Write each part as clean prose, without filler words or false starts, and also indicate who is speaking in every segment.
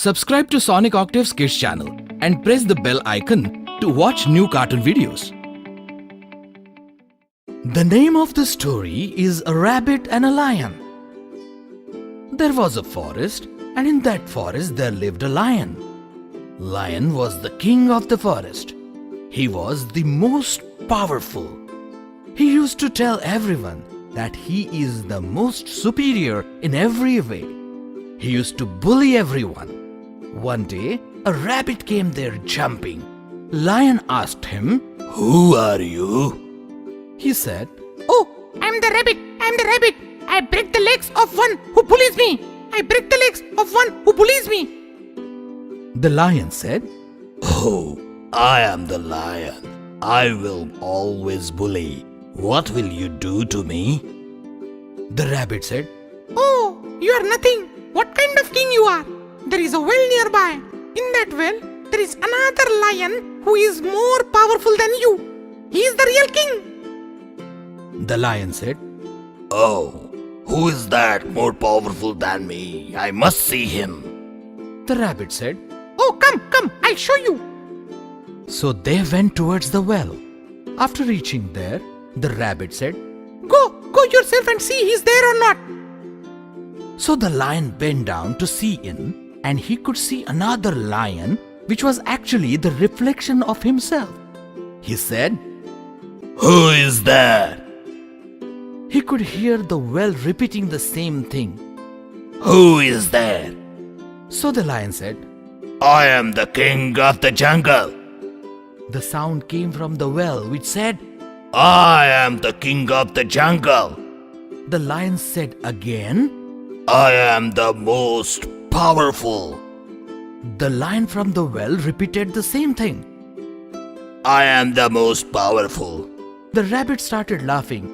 Speaker 1: Subscribe to Sonic Octave's Kids channel and press the bell icon to watch new cartoon videos. The name of the story is A Rabbit and a Lion. There was a forest, and in that forest there lived a lion. Lion was the king of the forest. He was the most powerful. He used to tell everyone that he is the most superior in every way. He used to bully everyone. One day, a rabbit came there jumping. Lion asked him, "Who are you?" He said,
Speaker 2: "Oh, I'm the rabbit. I'm the rabbit. I break the legs of one who bullies me. I break the legs of one who bullies me."
Speaker 1: The lion said, "Oh, I am the lion. I will always bully. What will you do to me?" The rabbit said,
Speaker 2: "Oh, you are nothing. What kind of king you are? There is a well nearby. In that well, there is another lion who is more powerful than you. He is the real king."
Speaker 1: The lion said, "Oh, who is that more powerful than me? I must see him." The rabbit said,
Speaker 2: "Oh, come, I'll show you."
Speaker 1: So they went towards the well. After reaching there, the rabbit said,
Speaker 2: Go yourself and see he's there or not."
Speaker 1: So the lion bent down to see in, and he could see another lion, which was actually the reflection of himself. He said, "Who is there?" He could hear the well repeating the same thing. "Who is there?" So the lion said, "I am the king of the jungle." The sound came from the well, which said, "I am the king of the jungle." The lion said again, "I am the most powerful." The lion from the well repeated the same thing. "I am the most powerful." The rabbit started laughing.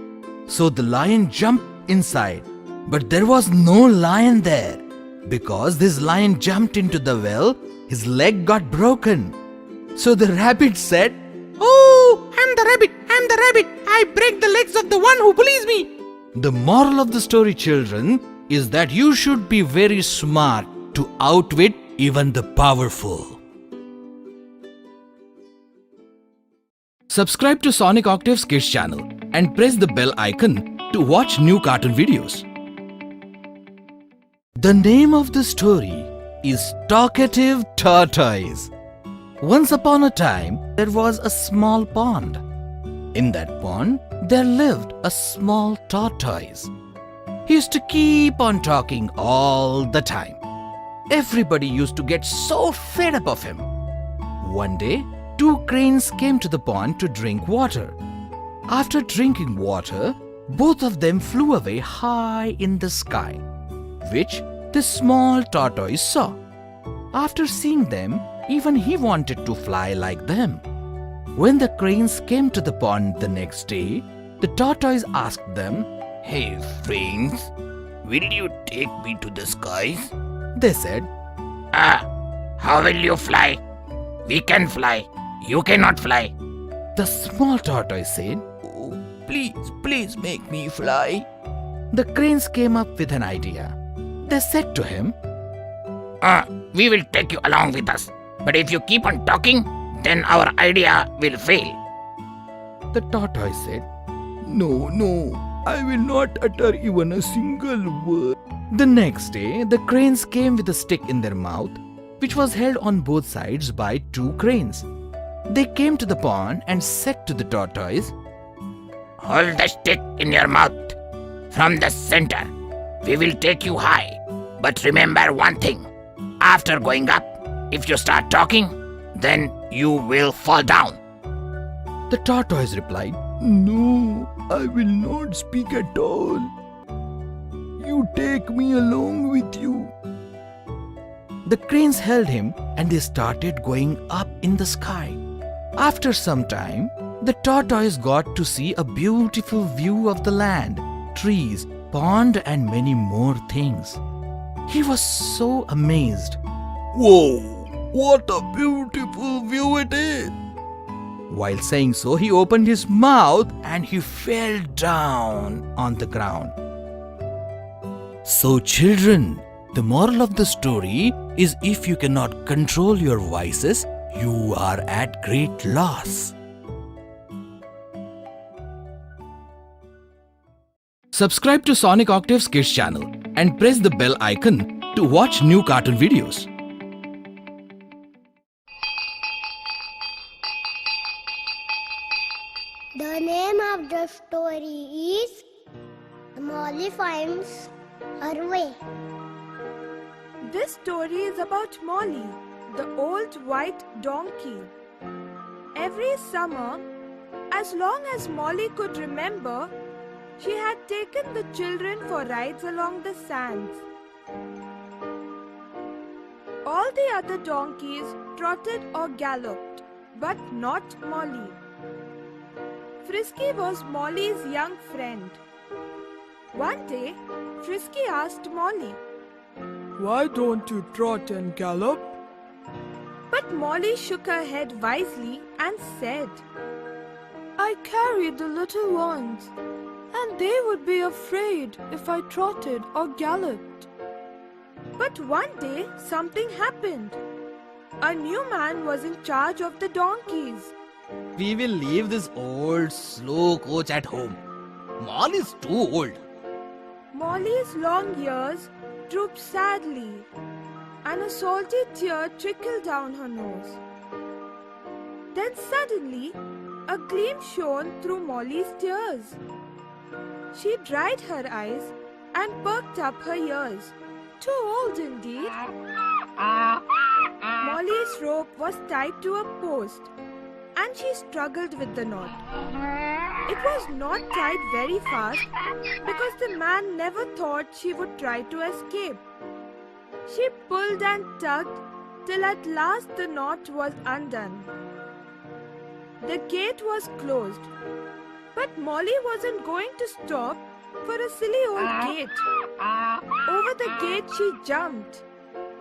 Speaker 1: So the lion jumped inside. But there was no lion there. Because this lion jumped into the well, his leg got broken. So the rabbit said,
Speaker 2: "Oh, I'm the rabbit. I'm the rabbit. I break the legs of the one who bullies me."
Speaker 1: The moral of the story, children, is that you should be very smart to outwit even the powerful. Subscribe to Sonic Octave's Kids channel and press the bell icon to watch new cartoon videos. The name of the story is Talkative Tortoise. Once upon a time, there was a small pond. In that pond, there lived a small tortoise. He used to keep on talking all the time. Everybody used to get so fed up of him. One day, 2 cranes came to the pond to drink water. After drinking water, both of them flew away high in the sky, which the small tortoise saw. After seeing them, even he wanted to fly like them. When the cranes came to the pond the next day, the tortoise asked them, "Hey friends, will you take me to the skies?" They said,
Speaker 2: How will you fly? We can fly. You cannot fly."
Speaker 1: The small tortoise said, "Oh, please make me fly." The cranes came up with an idea. They said to him,
Speaker 2: We will take you along with us. But if you keep on talking, then our idea will fail."
Speaker 1: The tortoise said, No, I will not utter even a single word." The next day, the cranes came with a stick in their mouth, which was held on both sides by 2 cranes. They came to the pond and said to the tortoise,
Speaker 2: Hold the stick in your mouth from the center. We will take you high. But remember one thing. After going up, if you start talking, then you will fall down."
Speaker 1: The tortoise replied, "No, I will not speak at all. You take me along with you." The cranes held him and they started going up in the sky. After some time, the tortoise got to see a beautiful view of the land, trees, pond, and many more things. He was so amazed. "Whoa, what a beautiful view it is!" While saying so, he opened his mouth and he fell down on the ground. So children, the moral of the story is if you cannot control your vices, you are at great loss. Subscribe to Sonic Octave's Kids channel and press the bell icon to watch new cartoon videos.
Speaker 3: The name of the story is Molly Finds Her Way.
Speaker 4: This story is about Molly, the old white donkey. Every summer, as long as Molly could remember, she had taken the children for rides along the sands. All the other donkeys trotted or galloped, but not Molly. Frisky was Molly's young friend. One day, Frisky asked Molly,
Speaker 5: "Why don't you trot and gallop?"
Speaker 4: but Molly shook her head wisely and said, "I carry the little ones, and they would be afraid if I trotted or galloped." But one day something happened. A new man was in charge of the donkeys.
Speaker 1: We will leave this old, slow coach at home. Molly's too old.
Speaker 4: Molly's long ears drooped sadly, and a salty tear trickled down her nose. Then suddenly, a gleam shone through Molly's tears. She dried her eyes and perked up her ears. Too old indeed. Molly's rope was tied to a post, and she struggled with the knot. It was not tied very fast because the man never thought she would try to escape. She pulled and tugged till at last the knot was undone. The gate was closed, but Molly wasn't going to stop for a silly old gate. Over the gate she jumped.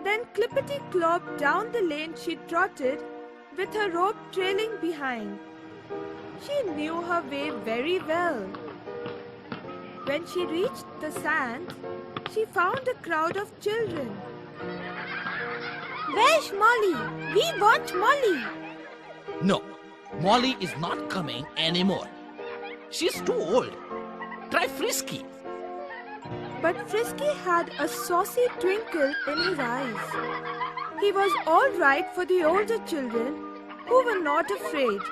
Speaker 4: Then clippity-clop down the lane she trotted with her rope trailing behind. She knew her way very well. When she reached the sand, she found a crowd of children. "Where's Molly? We want Molly!"
Speaker 1: No, Molly is not coming anymore. She's too old. Try Frisky.
Speaker 4: But Frisky had a saucy twinkle in his eyes. He was all right for the older children who were not afraid.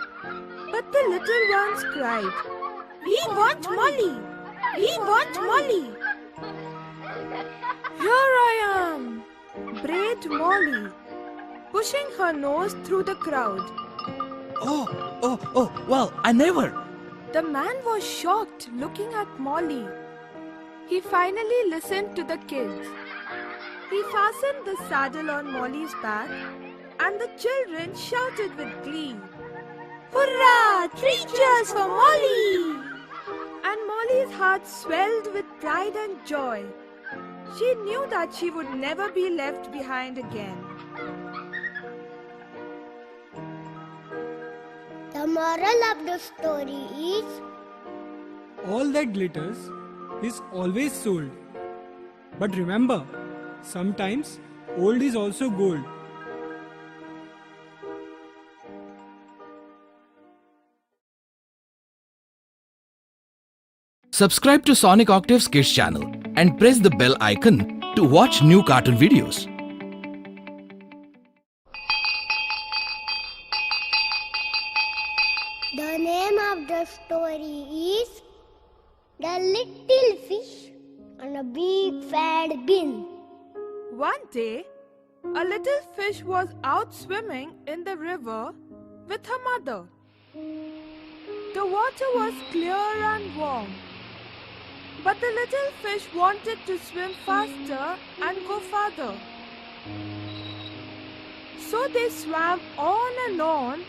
Speaker 4: But the little ones cried, "We want Molly! We want Molly!" "Here I am!" brayed Molly, pushing her nose through the crowd.
Speaker 1: Well, I never.
Speaker 4: The man was shocked looking at Molly. He finally listened to the kids. He fastened the saddle on Molly's back, and the children shouted with glee, "Hurrah! 3 cheers for Molly!" And Molly's heart swelled with pride and joy. She knew that she would never be left behind again.
Speaker 3: The moral of the story is
Speaker 5: All that glitters is always sold. But remember, sometimes old is also gold.
Speaker 1: Subscribe to Sonic Octave's Kids channel and press the bell icon to watch new cartoon videos.
Speaker 3: the name of the story is The Little Fish on a Big Fat Bin.
Speaker 4: One day, a little fish was out swimming in the river with her mother. The water was clear and warm, but the little fish wanted to swim faster and go farther. So they swam on and on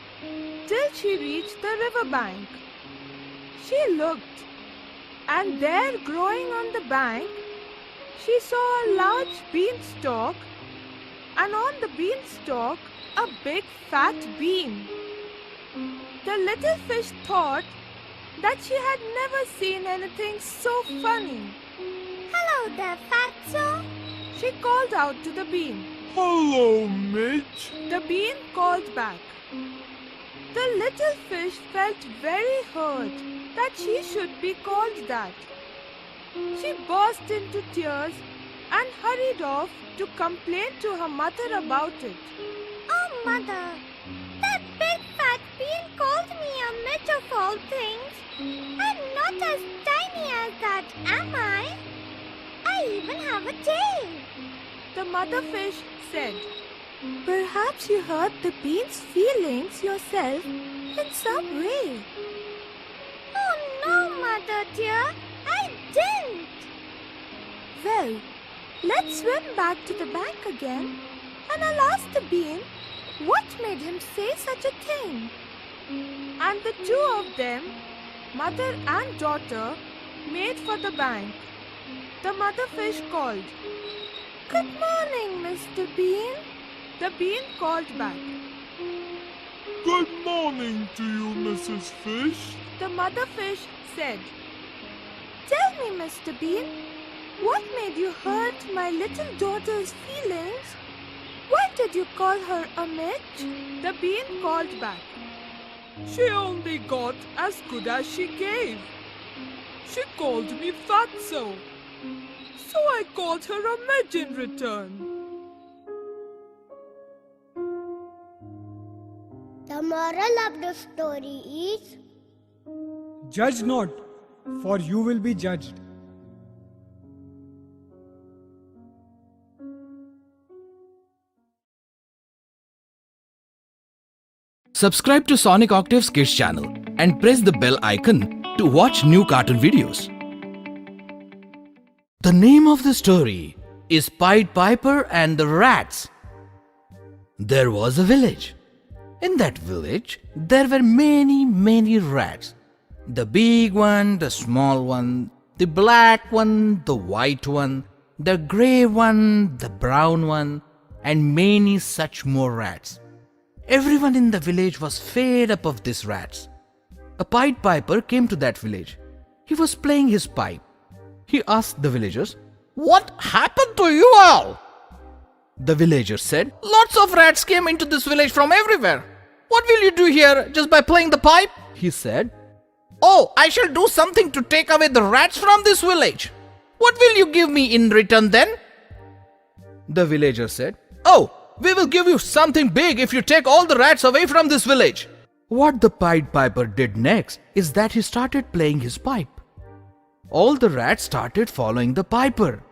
Speaker 4: till she reached the river bank. She looked, and there, growing on the bank, she saw a large beanstalk, and on the beanstalk a big fat bean. The little fish thought that she had never seen anything so funny.
Speaker 3: Hello there, Fatso.
Speaker 4: She called out to the bean.
Speaker 6: Hello, Mitch.
Speaker 4: The bean called back. The little fish felt very hurt that she should be called that. She burst into tears and hurried off to complain to her mother about it.
Speaker 3: Oh, Mother, that big fat bean called me a Mitch of all things. I'm not as tiny as that, am I? I even have a tail.
Speaker 4: The mother fish said, "Perhaps you hurt the bean's feelings yourself in some way."
Speaker 3: Oh, no, Mother dear, I didn't.
Speaker 4: Well, let's swim back to the bank again and I'll ask the bean what made him say such a thing. And the two of them, mother and daughter, made for the bank. The mother fish called, "Good morning, Mr. Bean." The bean called back.
Speaker 6: Good morning to you, Mrs. Fish.
Speaker 4: The mother fish said, "Tell me, Mr. Bean, what made you hurt my little daughter's feelings? Why did you call her a Mitch?" The bean called back,
Speaker 6: She only got as good as she gave. She called me Fatso, so I called her a Mitch in return.
Speaker 3: The moral of the story is
Speaker 5: Judge not, for you will be judged.
Speaker 1: Subscribe to Sonic Octave's Kids channel and press the bell icon to watch new cartoon videos. The name of the story is Pied Piper and the Rats. There was a village. In that village, there were many rats. The big one, the small one, the black one, the white one, the grey one, the brown one, and many such more rats. Everyone in the village was fed up of these rats. A Pied Piper came to that village. He was playing his pipe. He asked the villagers, "What happened to you all?" The villagers said, "Lots of rats came into this village from everywhere. What will you do here just by playing the pipe?" He said, "Oh, I shall do something to take away the rats from this village. What will you give me in return then?" The villagers said, "Oh, we will give you something big if you take all the rats away from this village." What the Pied Piper did next is that he started playing his pipe. All the rats started following the piper.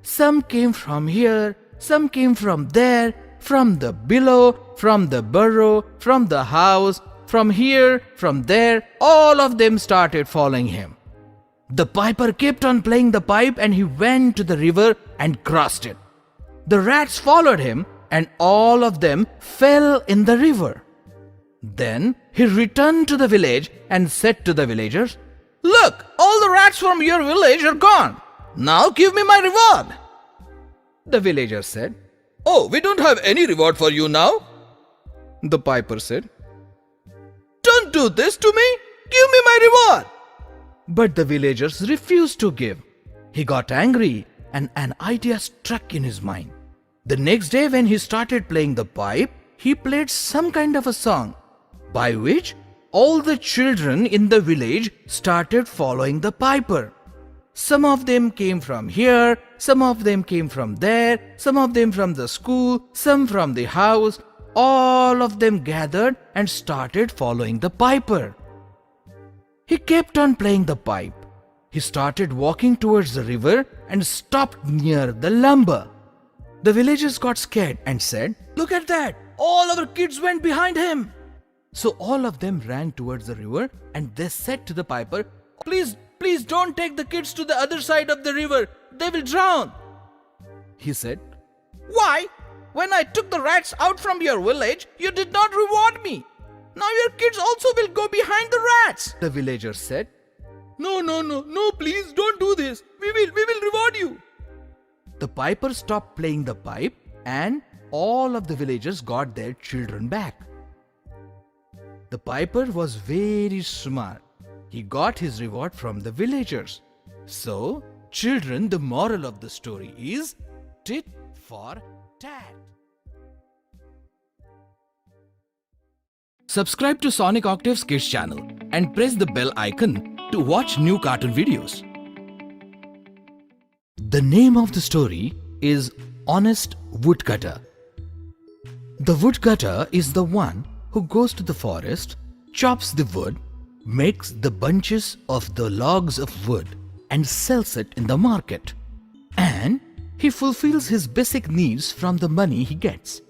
Speaker 1: Some came from here, some came from there, from the below, from the burrow, from the house, from here, from there. All of them started following him. The piper kept on playing the pipe and he went to the river and crossed it. The rats followed him and all of them fell in the river. Then he returned to the village and said to the villagers, "Look, all the rats from your village are gone. Now give me my reward." The villagers said, "Oh, we don't have any reward for you now." The piper said, "Don't do this to me. Give me my reward." But the villagers refused to give. He got angry and an idea struck in his mind. The next day when he started playing the pipe, he played some kind of a song by which all the children in the village started following the piper. Some of them came from here, some of them came from there, some of them from the school, some from the house. All of them gathered and started following the piper. He kept on playing the pipe. He started walking towards the river and stopped near the lumber. The villagers got scared and said, "Look at that! All our kids went behind him." So all of them ran towards the river and they said to the piper, Please don't take the kids to the other side of the river. They will drown." He said, "Why? When I took the rats out from your village, you did not reward me. Now your kids also will go behind the rats." The villagers said, No, please don't do this. We will reward you." The piper stopped playing the pipe and all of the villagers got their children back. The piper was very smart. He got his reward from the villagers. So, children, the moral of the story is tit for tat. Subscribe to Sonic Octave's Kids channel and press the bell icon to watch new cartoon videos. The name of the story is Honest Woodcutter. The woodcutter is the one who goes to the forest, chops the wood, makes the bunches of the logs of wood and sells it in the market. And he fulfills his basic needs from the money he gets.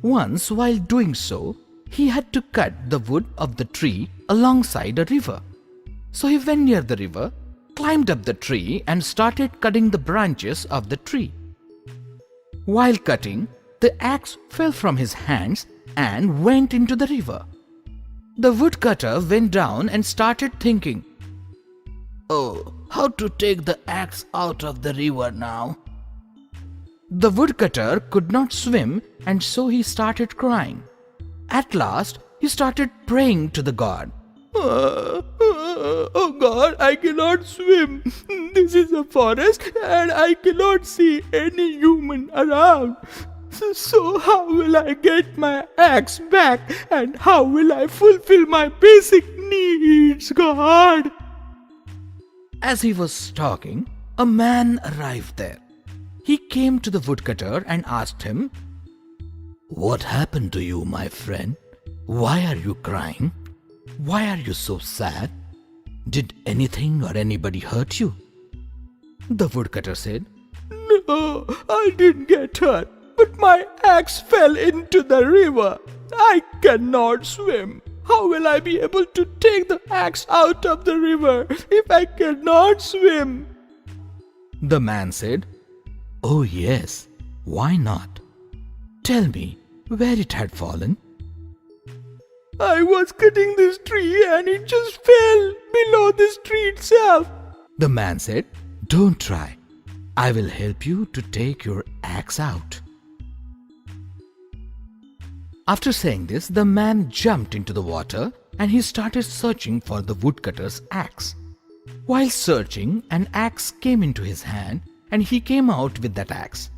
Speaker 1: Once, while doing so, he had to cut the wood of the tree alongside a river. So he went near the river, climbed up the tree and started cutting the branches of the tree. While cutting, the axe fell from his hands and went into the river. The woodcutter went down and started thinking, "Oh, how to take the axe out of the river now?" The woodcutter could not swim, and so he started crying. At last, he started praying to the god. "Oh God, I cannot swim. This is a forest and I cannot see any human around. So how will I get my axe back and how will I fulfill my basic needs, God?" As he was talking, a man arrived there. He came to the woodcutter and asked him, "What happened to you, my friend? Why are you crying? Why are you so sad? Did anything or anybody hurt you?" The woodcutter said, "No, I didn't get hurt, but my axe fell into the river. I cannot swim. How will I be able to take the axe out of the river if I cannot swim?" The man said, "Oh yes, why not? Tell me where it had fallen." "I was cutting this tree and it just fell below this tree itself." The man said, "Don't try. I will help you to take your axe out." After saying this, the man jumped into the water and he started searching for the woodcutter's axe. While searching, an axe came into his hand and he came out with that axe.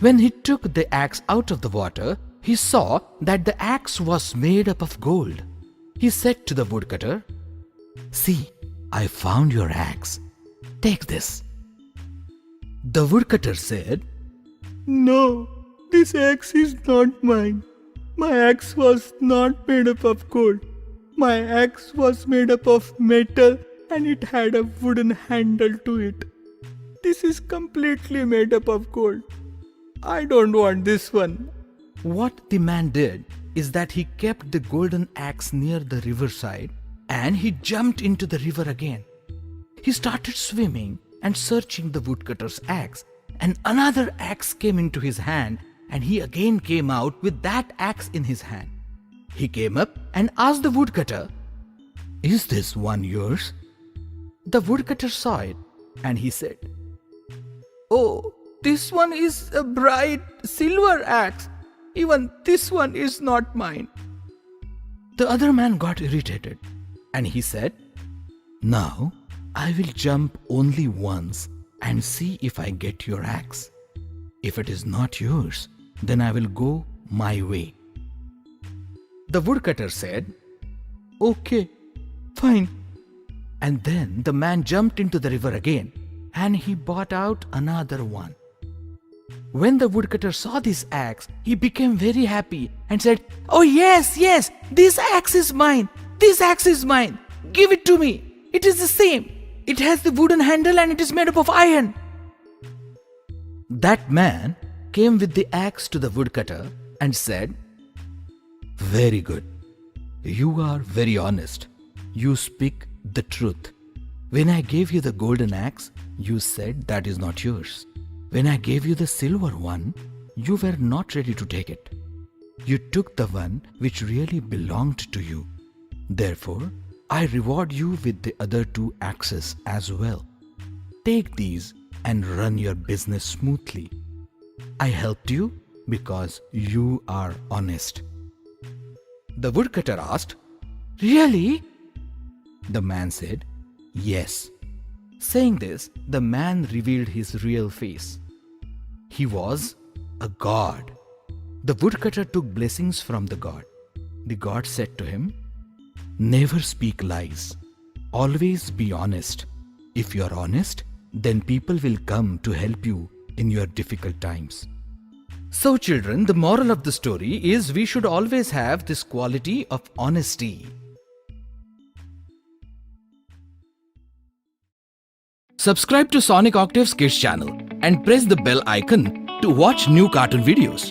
Speaker 1: When he took the axe out of the water, he saw that the axe was made up of gold. He said to the woodcutter, "See, I found your axe. Take this." The woodcutter said, "No, this axe is not mine. My axe was not made up of gold. My axe was made up of metal and it had a wooden handle to it. This is completely made up of gold. I don't want this one." What the man did is that he kept the golden axe near the riverside and he jumped into the river again. He started swimming and searching the woodcutter's axe, and another axe came into his hand and he again came out with that axe in his hand. He came up and asked the woodcutter, "Is this one yours?" The woodcutter saw it and he said, "Oh, this one is a bright silver axe. Even this one is not mine." The other man got irritated and he said, "Now I will jump only once and see if I get your axe. If it is not yours, then I will go my way." The woodcutter said, "Okay, fine." And then the man jumped into the river again and he brought out another one. When the woodcutter saw this axe, he became very happy and said, "Oh yes, yes, this axe is mine. This axe is mine. Give it to me. It is the same. It has the wooden handle and it is made up of iron." That man came with the axe to the woodcutter and said, "Very good. You are very honest. You speak the truth. When I gave you the golden axe, you said that is not yours. When I gave you the silver one, you were not ready to take it. You took the one which really belonged to you. Therefore, I reward you with the other two axes as well. Take these and run your business smoothly. I helped you because you are honest." The woodcutter asked, "Really?" The man said, "Yes." Saying this, the man revealed his real face. He was a god. The woodcutter took blessings from the god. The god said to him, "Never speak lies. Always be honest. If you are honest, then people will come to help you in your difficult times." So children, the moral of the story is we should always have this quality of honesty. Subscribe to Sonic Octave's Kids channel and press the bell icon to watch new cartoon videos.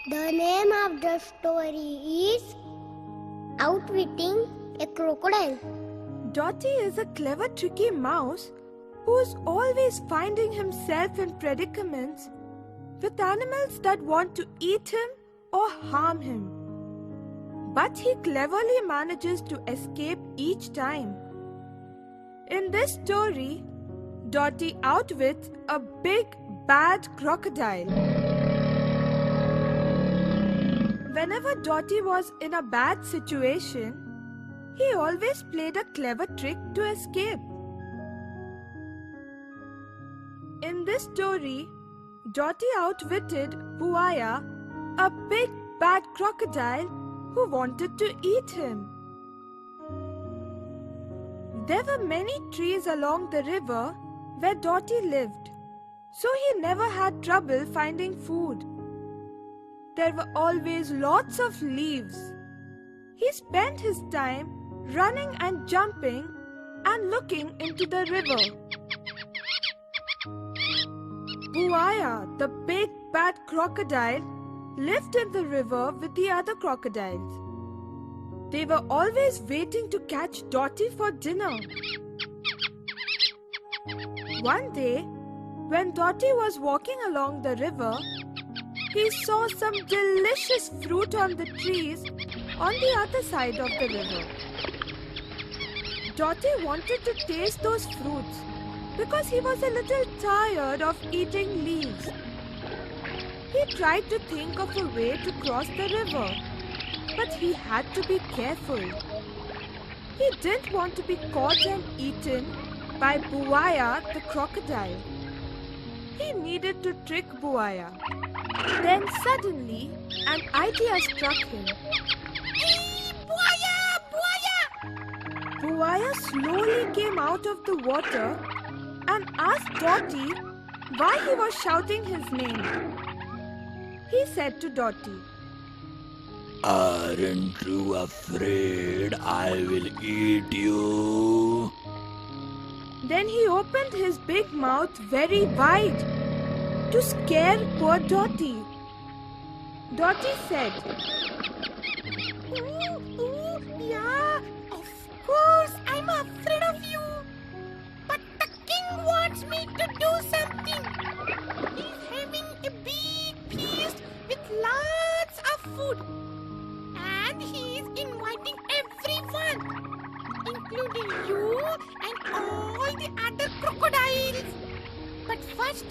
Speaker 3: The name of the story is Outwitting a Crocodile.
Speaker 4: Dotty is a clever, tricky mouse who is always finding himself in predicaments with animals that want to eat him or harm him. But he cleverly manages to escape each time. In this story, Dotty outwits a big, bad crocodile. Whenever Dotty was in a bad situation, he always played a clever trick to escape. In this story, Dotty outwitted Buaya, a big bad crocodile who wanted to eat him. There were many trees along the river where Dotty lived, so he never had trouble finding food. There were always lots of leaves. He spent his time running and jumping and looking into the river. Buaya, the big bad crocodile, lived in the river with the other crocodiles. They were always waiting to catch Dotty for dinner. One day, when Dotty was walking along the river, he saw some delicious fruit on the trees on the other side of the river. Dotty wanted to taste those fruits because he was a little tired of eating leaves. He tried to think of a way to cross the river, but he had to be careful. He didn't want to be caught and eaten by Buaya the crocodile. He needed to trick Buaya. Then suddenly, an idea struck him.
Speaker 3: Hey, Buaya! Buaya!
Speaker 4: Buaya slowly came out of the water and asked Dotty why he was shouting his name. He said to Dotty,
Speaker 2: Aren't you afraid I will eat you?
Speaker 4: Then he opened his big mouth very wide to scare poor Dotty. Dotty said,
Speaker 3: Ooh, yeah, of course, I'm afraid of you. But the king wants me to do something. He's having a big feast with lots of food. And he's inviting everyone, including you and all the other crocodiles. But first,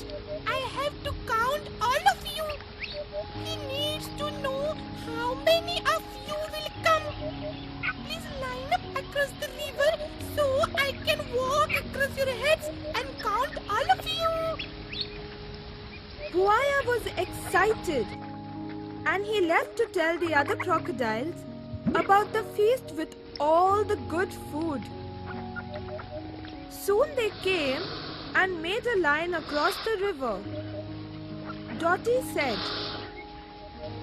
Speaker 3: I have to count all of you. He needs to know how many of you will come. Please line up across the river so I can walk across your heads and count all of you.
Speaker 4: Buaya was excited and he left to tell the other crocodiles about the feast with all the good food. Soon they came and made a line across the river. Dotty said,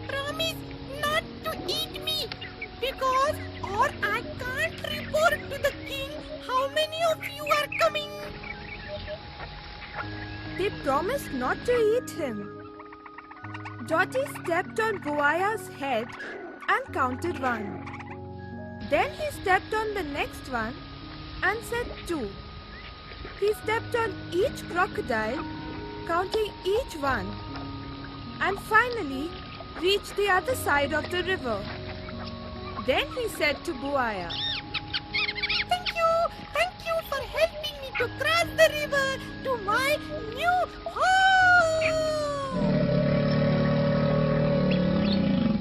Speaker 3: Promise not to eat me, because or I can't report to the king how many of you are coming.
Speaker 4: They promised not to eat him. Dotty stepped on Buaya's head and counted 1. Then he stepped on the next one and said 2. He stepped on each crocodile, counting each one, and finally reached the other side of the river. Then he said to Buaya,
Speaker 3: Thank you for helping me to cross the river to my new home.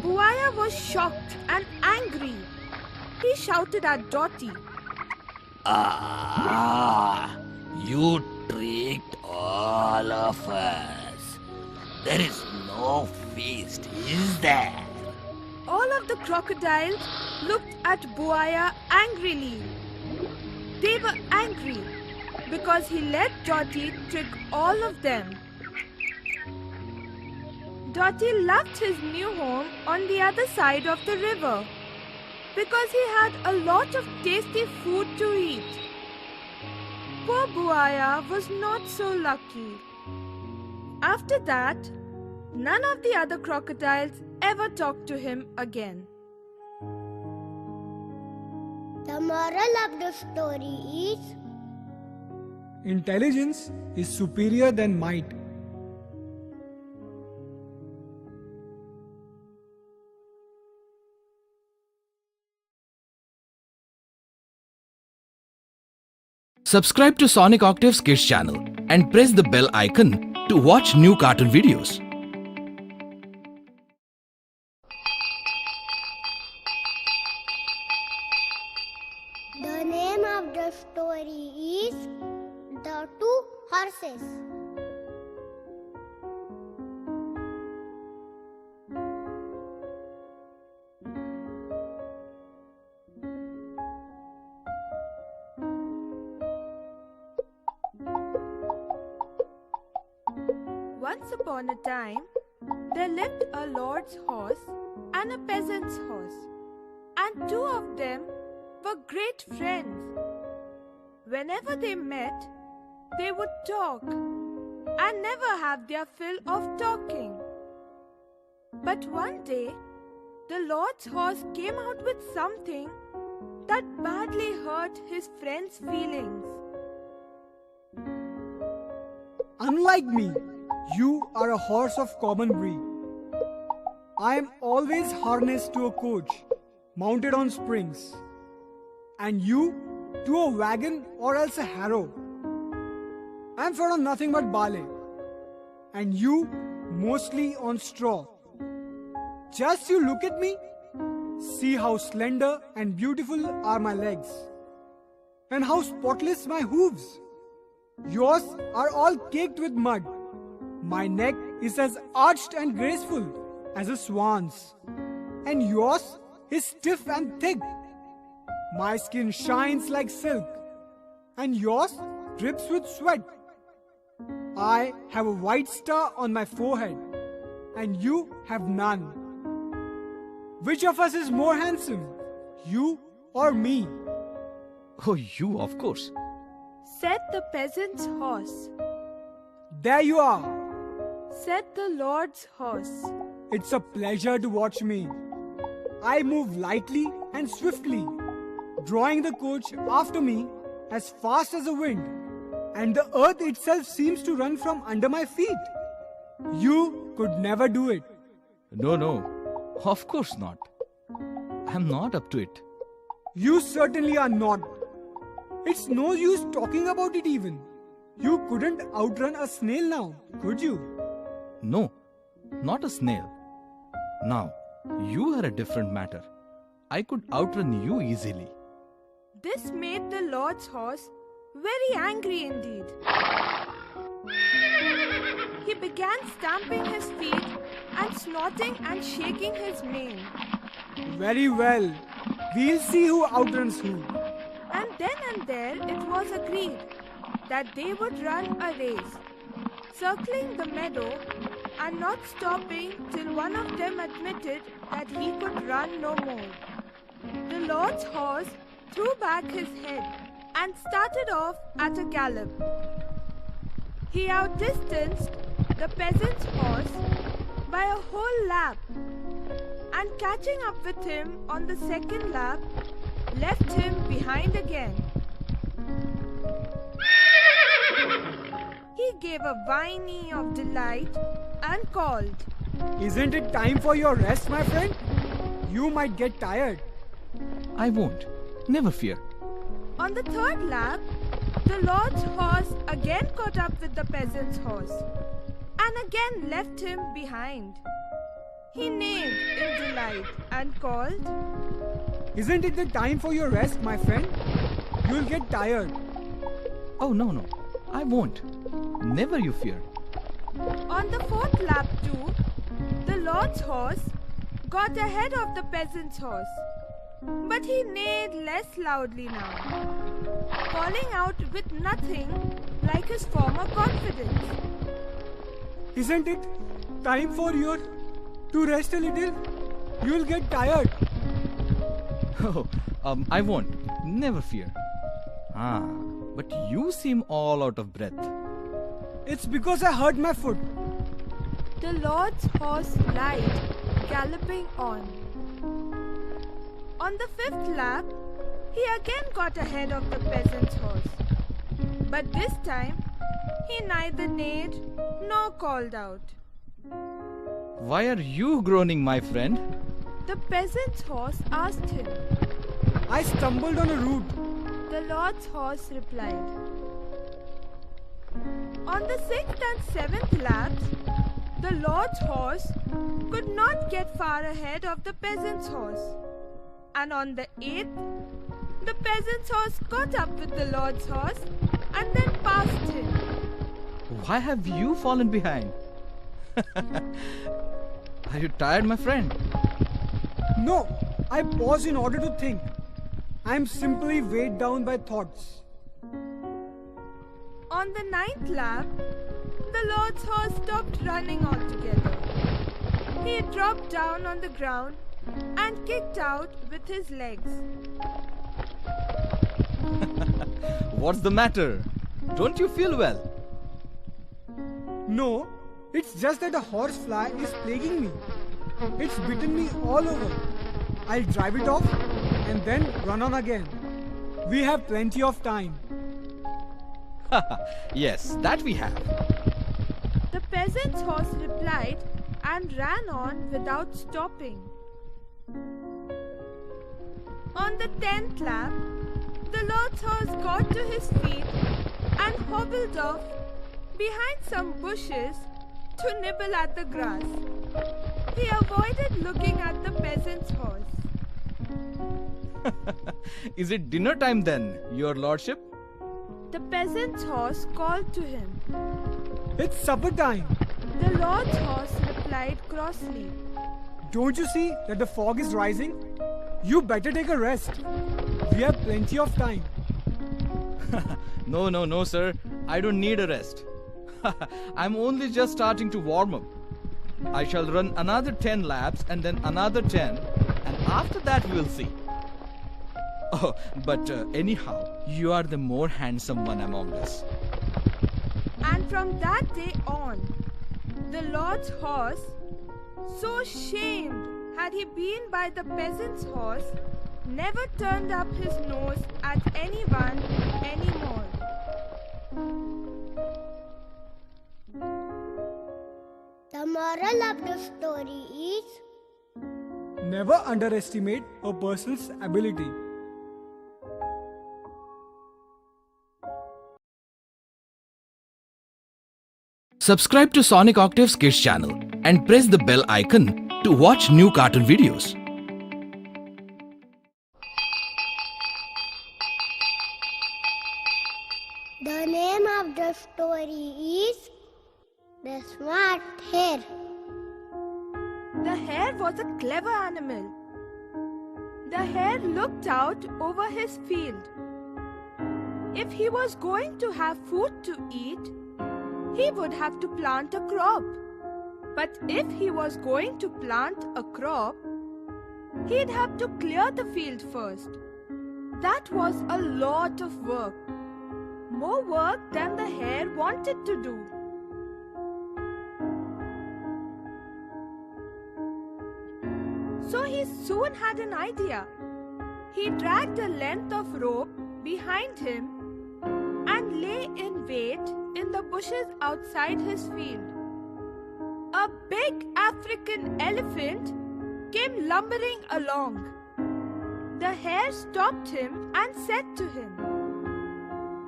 Speaker 4: Buaya was shocked and angry. He shouted at Dotty,
Speaker 2: You tricked all of us. There is no feast, is there?
Speaker 4: All of the crocodiles looked at Buaya angrily. They were angry because he let Dotty trick all of them. Dotty loved his new home on the other side of the river because he had a lot of tasty food to eat. Poor Buaya was not so lucky. After that, none of the other crocodiles ever talked to him again.
Speaker 3: The moral of the story is
Speaker 5: Intelligence is superior than might.
Speaker 1: Subscribe to Sonic Octave's Kids channel and press the bell icon to watch new cartoon videos.
Speaker 3: the name of the story is The Two Horses.
Speaker 4: Once upon a time, there lived a lord's horse and a peasant's horse, and two of them were great friends. Whenever they met, they would talk and never have their fill of talking. But one day, the lord's horse came out with something that badly hurt his friend's feelings.
Speaker 5: Unlike me, you are a horse of common breed. I am always harnessed to a coach, mounted on springs, and you to a wagon or else a harrow. I am fed on nothing but barley, and you mostly on straw. Just you look at me, see how slender and beautiful are my legs, and how spotless my hooves. Yours are all caked with mud. My neck is as arched and graceful as a swan's, and yours is stiff and thick. My skin shines like silk, and yours drips with sweat. I have a white star on my forehead, and you have none. Which of us is more handsome, you or me?
Speaker 1: Oh, you, of course.
Speaker 4: Said the peasant's horse.
Speaker 5: There you are.
Speaker 4: Said the lord's horse.
Speaker 5: It's a pleasure to watch me. I move lightly and swiftly, drawing the coach after me as fast as the wind, and the earth itself seems to run from under my feet. You could never do it.
Speaker 1: No, of course not. I'm not up to it.
Speaker 5: You certainly are not. It's no use talking about it even. You couldn't outrun a snail now, could you?
Speaker 1: No, not a snail. Now, you are a different matter. I could outrun you easily.
Speaker 4: This made the lord's horse very angry indeed. He began stamping his feet and snorting and shaking his mane.
Speaker 5: Very well. We'll see who outruns who.
Speaker 4: And then and there it was agreed that they would run a race, circling the meadow and not stopping till one of them admitted that he could run no more. The lord's horse threw back his head and started off at a gallop. He outdistanced the peasant's horse by a whole lap, and catching up with him on the second lap, left him behind again. He gave a whinny of delight and called,
Speaker 5: Isn't it time for your rest, my friend? You might get tired.
Speaker 1: I won't. Never fear.
Speaker 4: On the third lap, the lord's horse again caught up with the peasant's horse and again left him behind. He neighed in delight and called,
Speaker 5: Isn't it the time for your rest, my friend? You'll get tired.
Speaker 1: Oh, no, I won't. Never you fear.
Speaker 4: On the fourth lap too, the lord's horse got ahead of the peasant's horse. But he neighed less loudly now, calling out with nothing like his former confidence.
Speaker 5: Isn't it time for you to rest a little? You'll get tired.
Speaker 1: Oh, I won't. Never fear. But you seem all out of breath.
Speaker 5: It's because I hurt my foot.
Speaker 4: The lord's horse lied, galloping on. On the fifth lap, he again got ahead of the peasant's horse. But this time, he neither neighed nor called out.
Speaker 1: Why are you groaning, my friend?
Speaker 4: The peasant's horse asked him.
Speaker 5: I stumbled on a root.
Speaker 4: The lord's horse replied. On the sixth and seventh laps, the lord's horse could not get far ahead of the peasant's horse. And on the eighth, the peasant's horse caught up with the lord's horse and then passed him.
Speaker 1: Why have you fallen behind? Are you tired, my friend?
Speaker 5: No, I pause in order to think. I am simply weighed down by thoughts.
Speaker 4: On the ninth lap, the lord's horse stopped running altogether. He dropped down on the ground and kicked out with his legs.
Speaker 1: What's the matter? Don't you feel well?
Speaker 5: No, it's just that a horsefly is plaguing me. It's bitten me all over. I'll drive it off and then run on again. We have plenty of time.
Speaker 1: Yes, that we have.
Speaker 4: The peasant's horse replied and ran on without stopping. On the 10th lap, the lord's horse got to his feet and hobbled off behind some bushes to nibble at the grass. He avoided looking at the peasant's horse.
Speaker 1: Is it dinner time then, your lordship?
Speaker 4: The peasant's horse called to him.
Speaker 5: It's supper time.
Speaker 4: The lord's horse replied crossly.
Speaker 5: Don't you see that the fog is rising? You better take a rest. We have plenty of time.
Speaker 1: No, sir. I don't need a rest. I'm only just starting to warm up. I shall run another 10 laps and then another 10, and after that we will see. Oh, but anyhow, you are the more handsome one among us.
Speaker 4: And from that day on, the lord's horse, so shamed had he been by the peasant's horse, never turned up his nose at anyone anymore.
Speaker 3: The moral of the story is
Speaker 5: Never underestimate a person's ability.
Speaker 1: Subscribe to Sonic Octave's Kids channel and press the bell icon to watch new cartoon videos.
Speaker 3: the name of the story is The Smart Hare.
Speaker 4: The hare was a clever animal. The hare looked out over his field. If he was going to have food to eat, he would have to plant a crop. But if he was going to plant a crop, he'd have to clear the field first. That was a lot of work. More work than the hare wanted to do. So he soon had an idea. He dragged a length of rope behind him and lay in wait in the bushes outside his field. A big African elephant came lumbering along. The hare stopped him and said to him,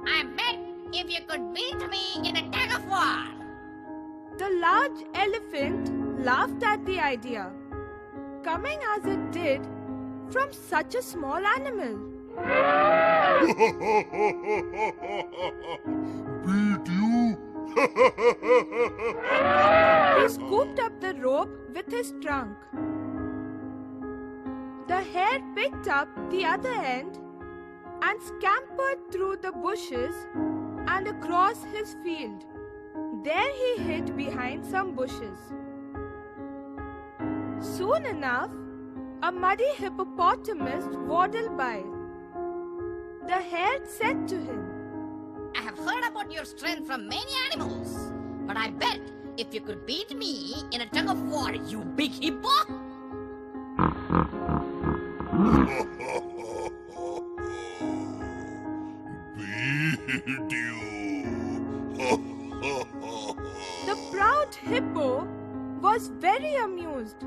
Speaker 2: I bet if you could beat me in a tug of war.
Speaker 4: The large elephant laughed at the idea, coming as it did from such a small animal.
Speaker 7: Beat you?
Speaker 4: He scooped up the rope with his trunk. The hare picked up the other end and scampered through the bushes and across his field. There he hid behind some bushes. Soon enough, a muddy hippopotamus waddled by. The hare said to him,
Speaker 7: I have heard about your strength from many animals, but I bet if you could beat me in a tug of war, you big hippo.
Speaker 8: Beat you.
Speaker 4: The proud hippo was very amused.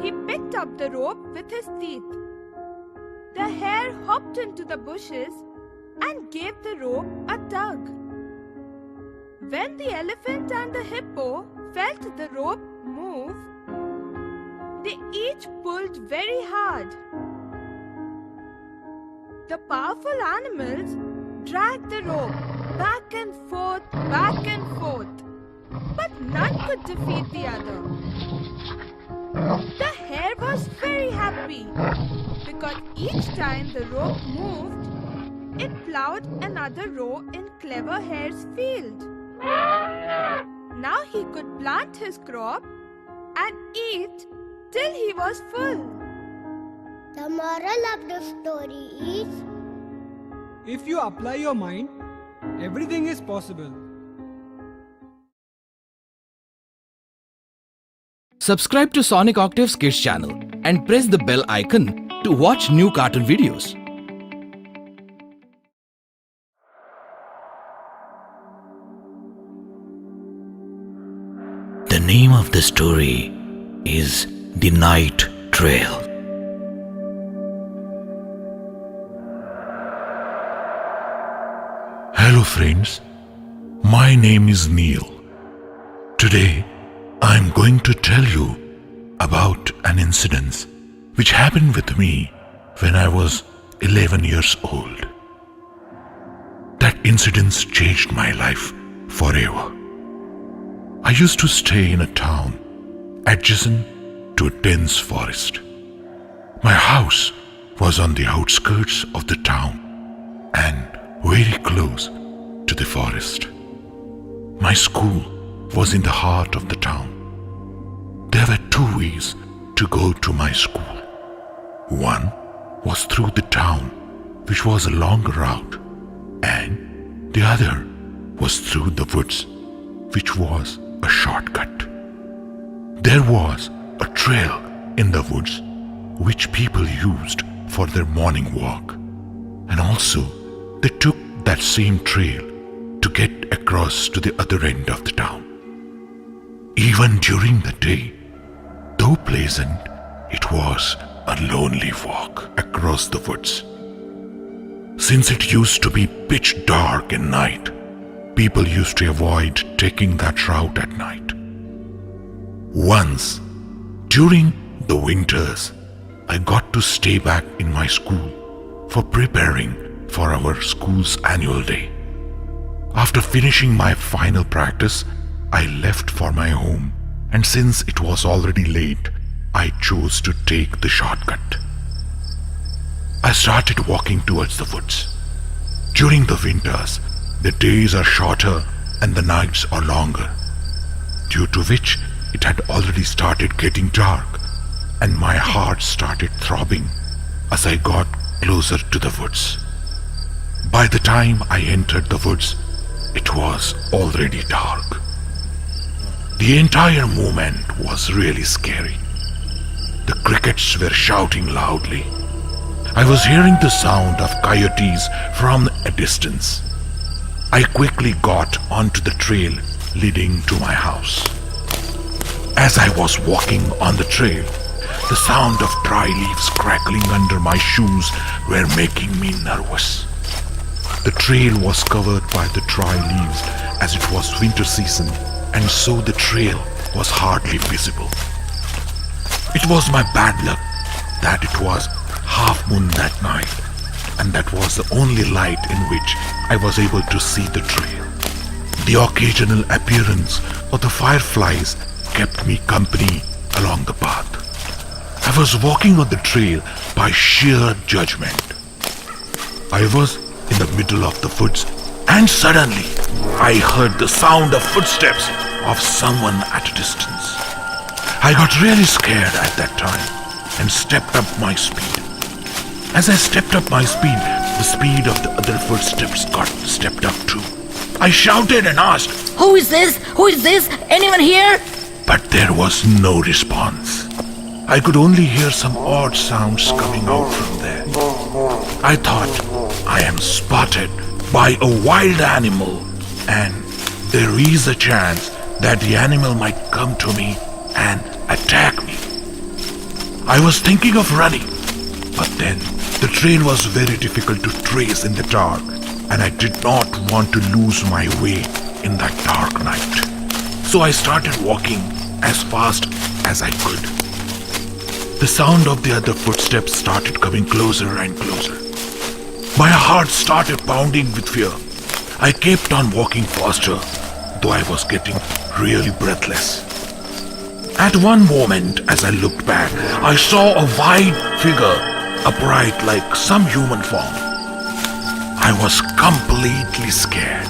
Speaker 4: He picked up the rope with his teeth. The hare hopped into the bushes and gave the rope a tug. When the elephant and the hippo felt the rope move, they each pulled very hard. The powerful animals dragged the rope back and forth, but none could defeat the other. The hare was very happy because each time the rope moved, it plowed another row in Clever Hare's field. Now he could plant his crop and eat till he was full.
Speaker 3: The moral of the story is,
Speaker 5: If you apply your mind, everything is possible.
Speaker 1: Subscribe to Sonic Octave's Kids channel and press the bell icon to watch new cartoon videos.
Speaker 2: The name of the story is The Night Trail.
Speaker 8: Hello friends, my name is Neil. Today I'm going to tell you about an incident which happened with me when I was 11 years old. That incident changed my life forever. I used to stay in a town adjacent to a dense forest. My house was on the outskirts of the town and very close to the forest. My school was in the heart of the town. There were two ways to go to my school. One was through the town, which was a long route, and the other was through the woods, which was a shortcut. There was a trail in the woods which people used for their morning walk, and also they took that same trail to get across to the other end of the town. Even during the day, though pleasant, it was a lonely walk across the woods. Since it used to be pitch dark at night, people used to avoid taking that route at night. Once, during the winters, I got to stay back in my school for preparing for our school's annual day. After finishing my final practice, I left for my home, and since it was already late, I chose to take the shortcut. I started walking towards the woods. During the winters, the days are shorter and the nights are longer, due to which it had already started getting dark, and my heart started throbbing as I got closer to the woods. By the time I entered the woods, it was already dark. The entire moment was really scary. The crickets were shouting loudly. I was hearing the sound of coyotes from a distance. I quickly got onto the trail leading to my house. As I was walking on the trail, the sound of dry leaves crackling under my shoes were making me nervous. The trail was covered by the dry leaves as it was winter season, and so the trail was hardly visible. It was my bad luck that it was half moon that night, and that was the only light in which I was able to see the trail. The occasional appearance of the fireflies kept me company along the path. I was walking on the trail by sheer judgment. I was in the middle of the woods and suddenly I heard the sound of footsteps of someone at a distance. I got really scared at that time and stepped up my speed. As I stepped up my speed, the speed of the other footsteps got stepped up too. I shouted and asked,
Speaker 7: Who is this? Who is this? Anyone here?
Speaker 8: but there was no response. I could only hear some odd sounds coming out from there. I thought, I am spotted by a wild animal and there is a chance that the animal might come to me and attack me. I was thinking of running, but then the trail was very difficult to trace in the dark and I did not want to lose my way in that dark night. So I started walking as fast as I could. The sound of the other footsteps started coming closer and closer. My heart started pounding with fear. I kept on walking faster, though I was getting really breathless. At one moment, as I looked back, I saw a white figure, upright like some human form. I was completely scared.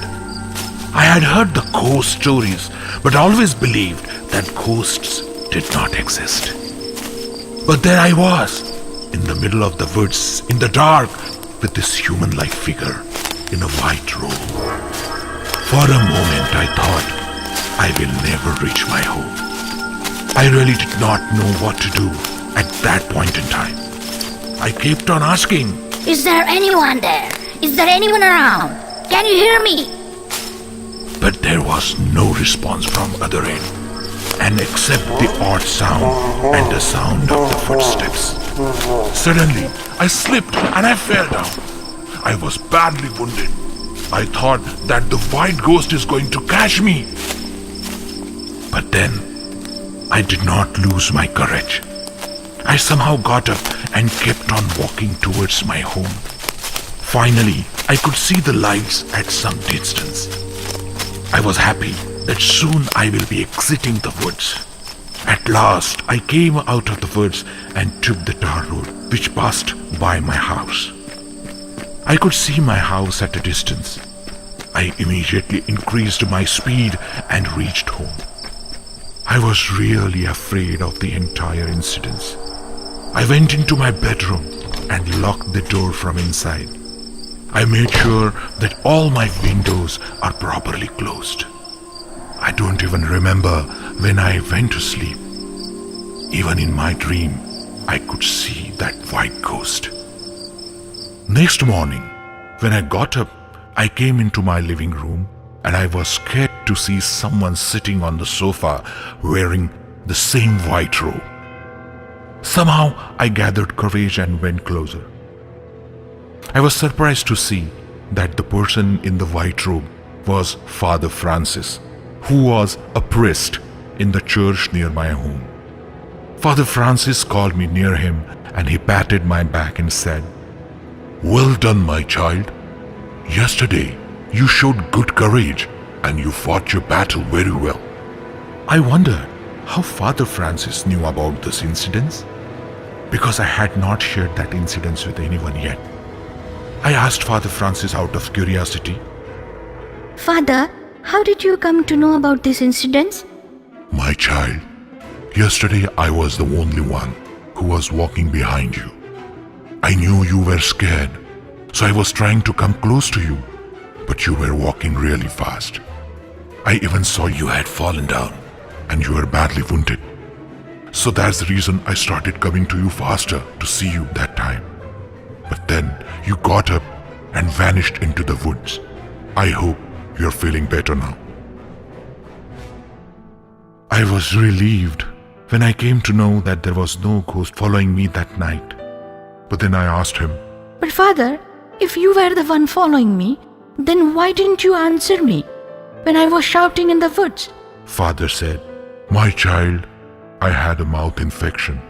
Speaker 8: I had heard the ghost stories, but always believed that ghosts did not exist. But there I was, in the middle of the woods, in the dark, with this human-like figure in a white robe. For a moment I thought, I will never reach my home. I really did not know what to do at that point in time. I kept on asking,
Speaker 7: Is there anyone there? Is there anyone around? Can you hear me?
Speaker 8: but there was no response from other end, and except the odd sound and the sound of the footsteps. Suddenly, I slipped and I fell down. I was badly wounded. I thought that the white ghost is going to catch me. But then, I did not lose my courage. I somehow got up and kept on walking towards my home. Finally, I could see the lights at some distance. I was happy that soon I will be exiting the woods. At last, I came out of the woods and took the tar road which passed by my house. I could see my house at a distance. I immediately increased my speed and reached home. I was really afraid of the entire incident. I went into my bedroom and locked the door from inside. I made sure that all my windows are properly closed. I don't even remember when I went to sleep. Even in my dream, I could see that white ghost. Next morning, when I got up, I came into my living room and I was scared to see someone sitting on the sofa wearing the same white robe. Somehow, I gathered courage and went closer. I was surprised to see that the person in the white robe was Father Francis, who was a priest in the church near my home. Father Francis called me near him and he patted my back and said, "Well done, my child. Yesterday, you showed good courage and you fought your battle very well." I wondered how Father Francis knew about this incident, because I had not shared that incident with anyone yet. I asked Father Francis out of curiosity,
Speaker 9: Father, how did you come to know about this incident?
Speaker 8: "My child, yesterday I was the only one who was walking behind you. I knew you were scared, so I was trying to come close to you, but you were walking really fast. I even saw you had fallen down and you were badly wounded. So that's the reason I started coming to you faster to see you that time. But then you got up and vanished into the woods. I hope you're feeling better now." I was relieved when I came to know that there was no ghost following me that night. But then I asked him,
Speaker 9: But Father, if you were the one following me, then why didn't you answer me when I was shouting in the woods?
Speaker 8: Father said, "My child, I had a mouth infection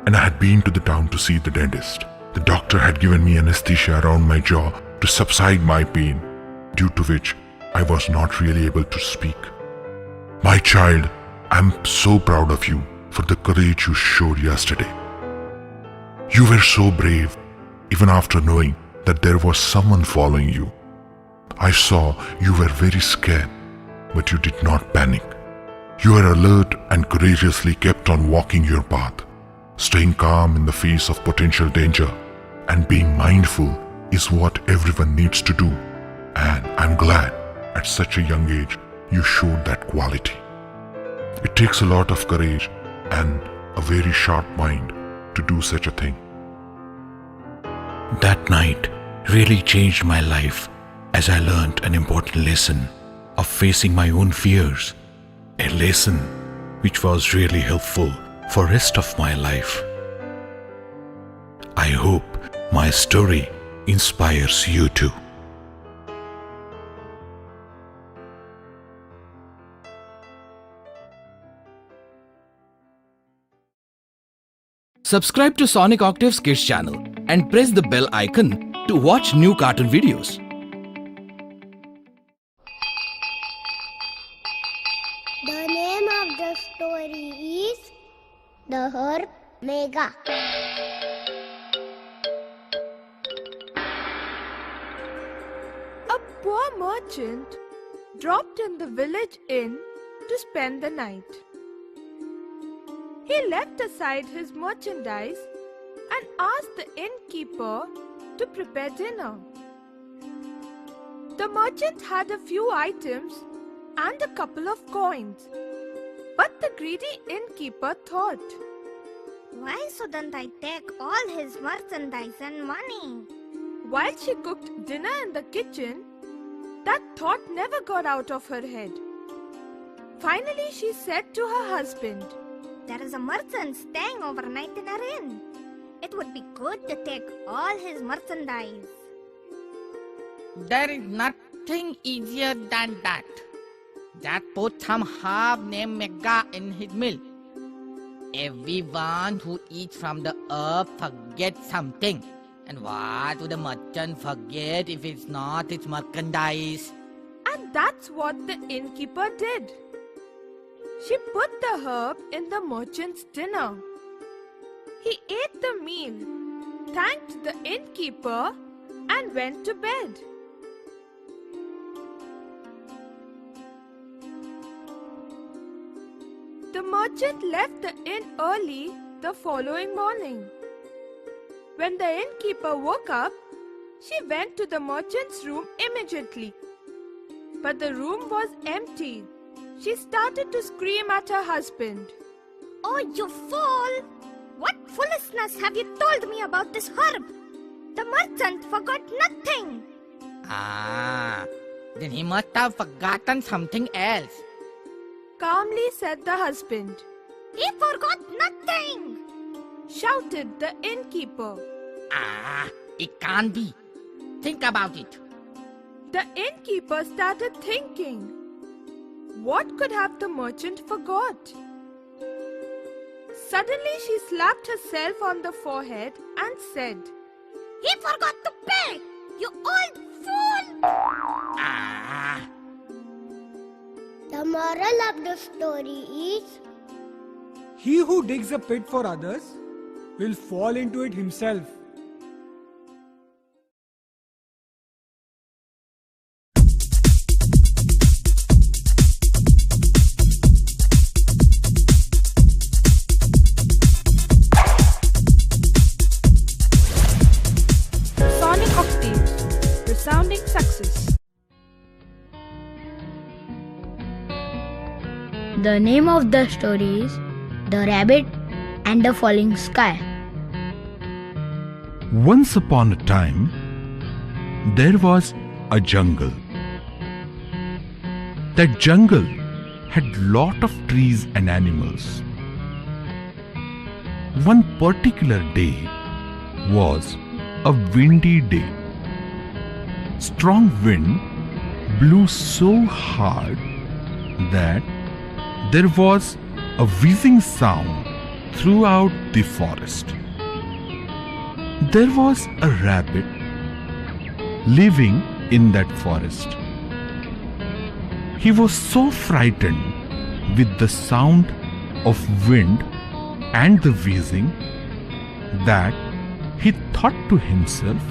Speaker 8: and I had been to the town to see the dentist. The doctor had given me anesthesia around my jaw to subside my pain, due to which I was not really able to speak. My child, I'm so proud of you for the courage you showed yesterday. You were so brave, even after knowing that there was someone following you. I saw you were very scared, but you did not panic. You were alert and courageously kept on walking your path, staying calm in the face of potential danger, and being mindful is what everyone needs to do. And I'm glad at such a young age you showed that quality. It takes a lot of courage and a very sharp mind to do such a thing.
Speaker 1: That night really changed my life as I learned an important lesson of facing my own fears, a lesson which was really helpful for the rest of my life. I hope my story inspires you too. Subscribe to Sonic Octave's Kids channel and press the bell icon to watch new cartoon videos.
Speaker 3: The name of the story is The Herb Mega.
Speaker 4: A poor merchant dropped in the village inn to spend the night. He left aside his merchandise and asked the innkeeper to prepare dinner. The merchant had a few items and a couple of coins, but the greedy innkeeper thought,
Speaker 3: Why shouldn't I take all his merchandise and money?
Speaker 4: while she cooked dinner in the kitchen, that thought never got out of her head. Finally, she said to her husband,
Speaker 3: There is a merchant staying overnight in our inn. It would be good to take all his merchandise.
Speaker 7: There is nothing easier than that. Just put some herb named Mega in his meal. Everyone who eats from the herb forgets something. And what would the merchant forget if it's not his merchandise?
Speaker 4: and that's what the innkeeper did. She put the herb in the merchant's dinner. He ate the meal, thanked the innkeeper, and went to bed. The merchant left the inn early the following morning. When the innkeeper woke up, she went to the merchant's room immediately. But the room was empty. She started to scream at her husband.
Speaker 3: Oh, you fool! What foolishness have you told me about this herb? The merchant forgot nothing.
Speaker 7: Ah, then he must have forgotten something else.
Speaker 4: Calmly said the husband.
Speaker 3: He forgot nothing.
Speaker 4: Shouted the innkeeper.
Speaker 7: Ah, it can't be. Think about it.
Speaker 4: The innkeeper started thinking. What could have the merchant forgot? Suddenly she slapped herself on the forehead and said,
Speaker 3: He forgot to pay, you old fool!
Speaker 7: Ah,
Speaker 3: The moral of the story is,
Speaker 5: He who digs a pit for others will fall into it himself.
Speaker 4: Sonic Octave, resounding success.
Speaker 10: The name of the story is The Rabbit and the Falling Sky.
Speaker 1: Once upon a time, there was a jungle. That jungle had lot of trees and animals. One particular day was a windy day. Strong wind blew so hard that there was a whizzing sound throughout the forest. There was a rabbit living in that forest.
Speaker 8: He was so frightened with the sound of wind and the wheezing that he thought to himself,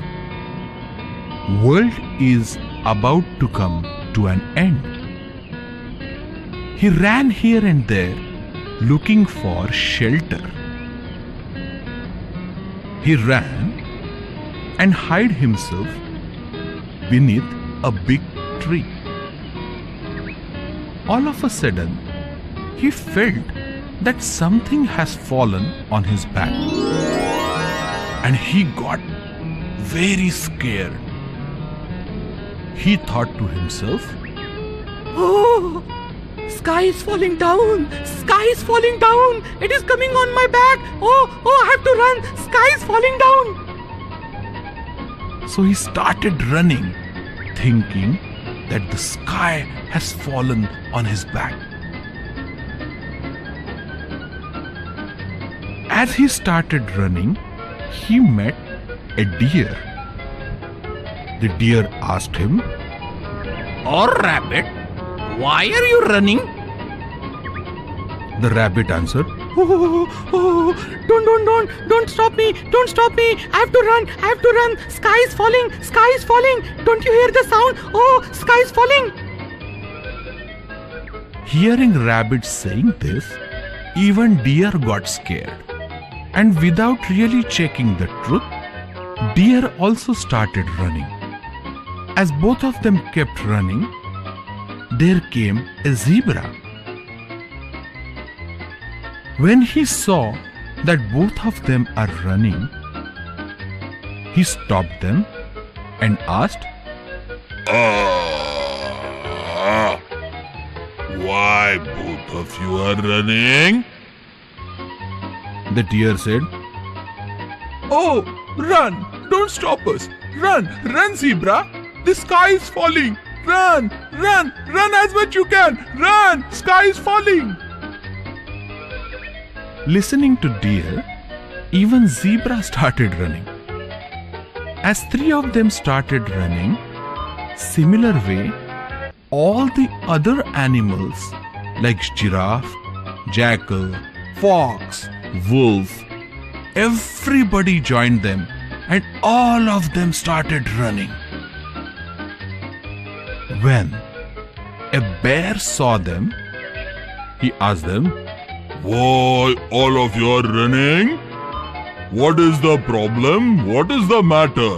Speaker 8: "World is about to come to an end." He ran here and there looking for shelter. He ran and hid himself beneath a big tree. All of a sudden, he felt that something has fallen on his back, and he got very scared. He thought to himself,
Speaker 1: Oh, sky is falling down. Sky is falling down. It is coming on my back. Oh, I have to run. Sky is falling down.
Speaker 8: so he started running, thinking that the sky has fallen on his back. As he started running, he met a deer. The deer asked him,
Speaker 1: Oh, rabbit, why are you running?
Speaker 8: the rabbit answered,
Speaker 1: Don't stop me. Don't stop me. I have to run. Sky is falling. Don't you hear the sound? Oh, sky is falling.
Speaker 8: Hearing rabbit saying this, even deer got scared. And without really checking the truth, deer also started running. As both of them kept running, there came a zebra. When he saw that both of them are running, he stopped them and asked, "Why both of you are running?" The deer said, "Oh, run! Don't stop us! Run! Run, zebra! The sky is falling! Run! Run! Run as much you can! Run! Sky is falling!" Listening to deer, even zebra started running. As three of them started running, similar way, all the other animals like giraffe, jackal, fox, wolf, everybody joined them and all of them started running. When a bear saw them, he asked them, "Why all of you are running? What is the problem? What is the matter?"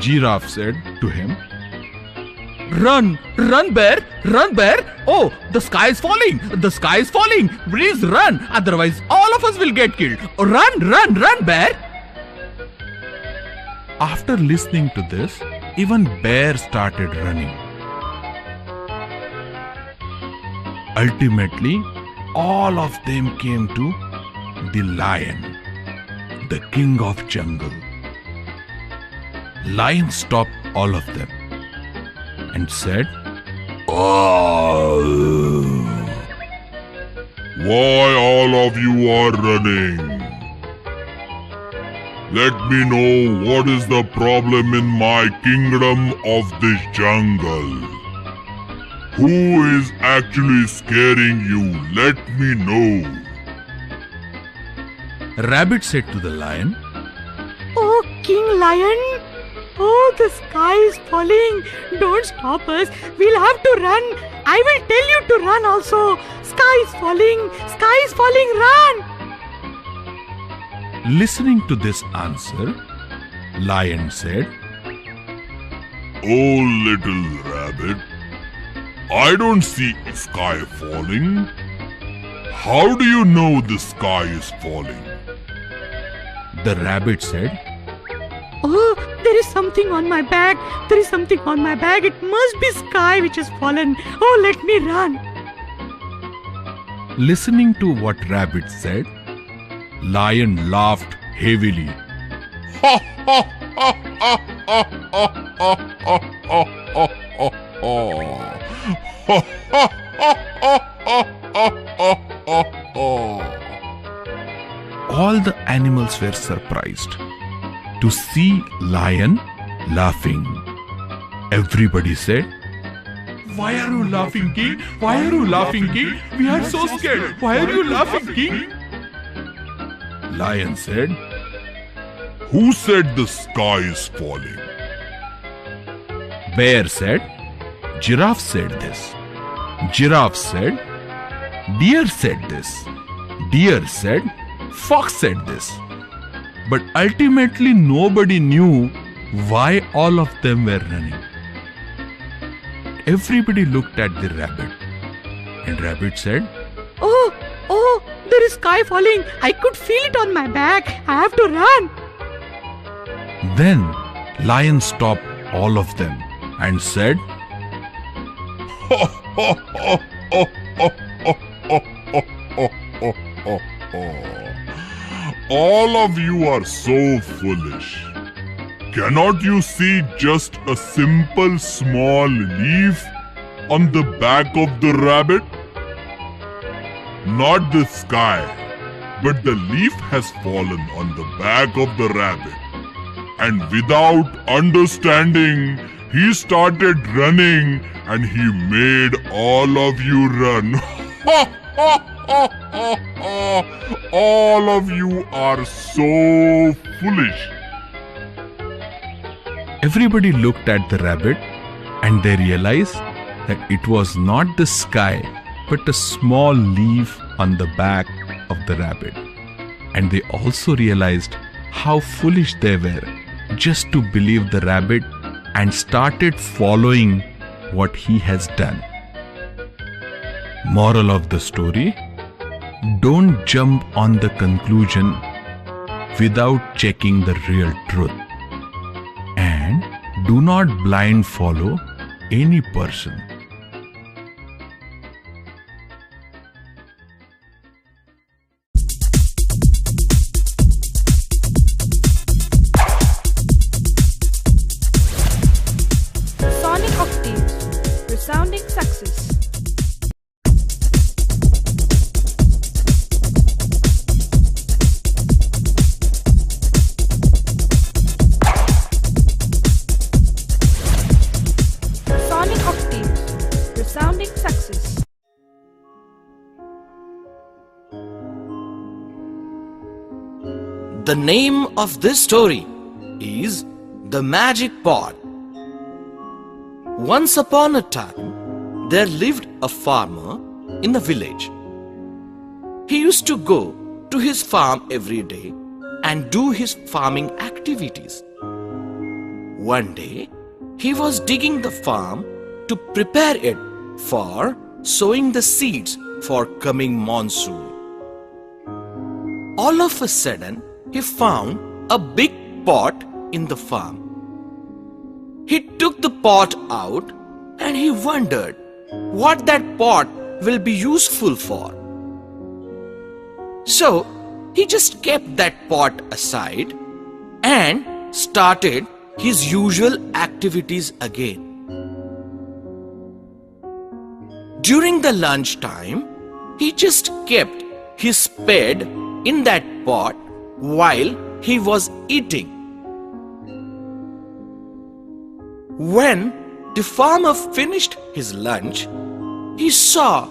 Speaker 8: Giraffe said to him,
Speaker 1: Run, bear. Oh, the sky is falling. Please run. Otherwise, all of us will get killed. Run, bear.
Speaker 8: After listening to this, even bear started running. Ultimately, all of them came to the lion, the king of jungle. Lion stopped all of them and said, "Why all of you are running? Let me know what is the problem in my kingdom of this jungle. Who is actually scaring you? Let me know." Rabbit said to the lion,
Speaker 1: Oh, King Lion. Oh, the sky is falling. Don't stop us. We'll have to run. I will tell you to run also. Sky is falling. Run.
Speaker 8: Listening to this answer, Lion said, "Oh, little rabbit, I don't see sky falling. How do you know the sky is falling?" The rabbit said,
Speaker 1: Oh, there is something on my back. It must be sky which has fallen. Oh, let me run.
Speaker 8: Listening to what Rabbit said, Lion laughed heavily. All the animals were surprised to see Lion laughing. Everybody said, Why are you laughing, King? Why are you laughing, King? We are so scared. Why are you laughing, King?
Speaker 1: Lion said,
Speaker 8: Who said the sky is falling?
Speaker 1: Bear said, Giraffe said this. Giraffe said, Deer said this. Deer said, Fox said this. But ultimately nobody knew why all of them were running. Everybody looked at the rabbit. And rabbit said,
Speaker 9: Oh, there is sky falling. I could feel it on my back. I have to run.
Speaker 1: Then lion stopped all of them and said,
Speaker 8: All of you are so foolish. Cannot you see just a simple small leaf on the back of the rabbit? Not the sky, but the leaf has fallen on the back of the rabbit. And without understanding, he started running and he made all of you run. All of you are so foolish.
Speaker 1: Everybody looked at the rabbit and they realized that it was not the sky but a small leaf on the back of the rabbit. And they also realized how foolish they were just to believe the rabbit and started following what he has done. Moral of the story: don't jump on the conclusion without checking the real truth. And do not blind follow any person.
Speaker 4: Sonic octaves, resounding success. Sonic octaves, resounding success.
Speaker 1: The name of this story is The Magic Pot. Once upon a time, there lived a farmer in the village. He used to go to his farm every day and do his farming activities. One day, he was digging the farm to prepare it for sowing the seeds for coming monsoon. All of a sudden, he found a big pot in the farm. He took the pot out and he wondered what that pot will be useful for. So he just kept that pot aside and started his usual activities again. During the lunch time, he just kept his spade in that pot while he was eating. When the farmer finished his lunch, he saw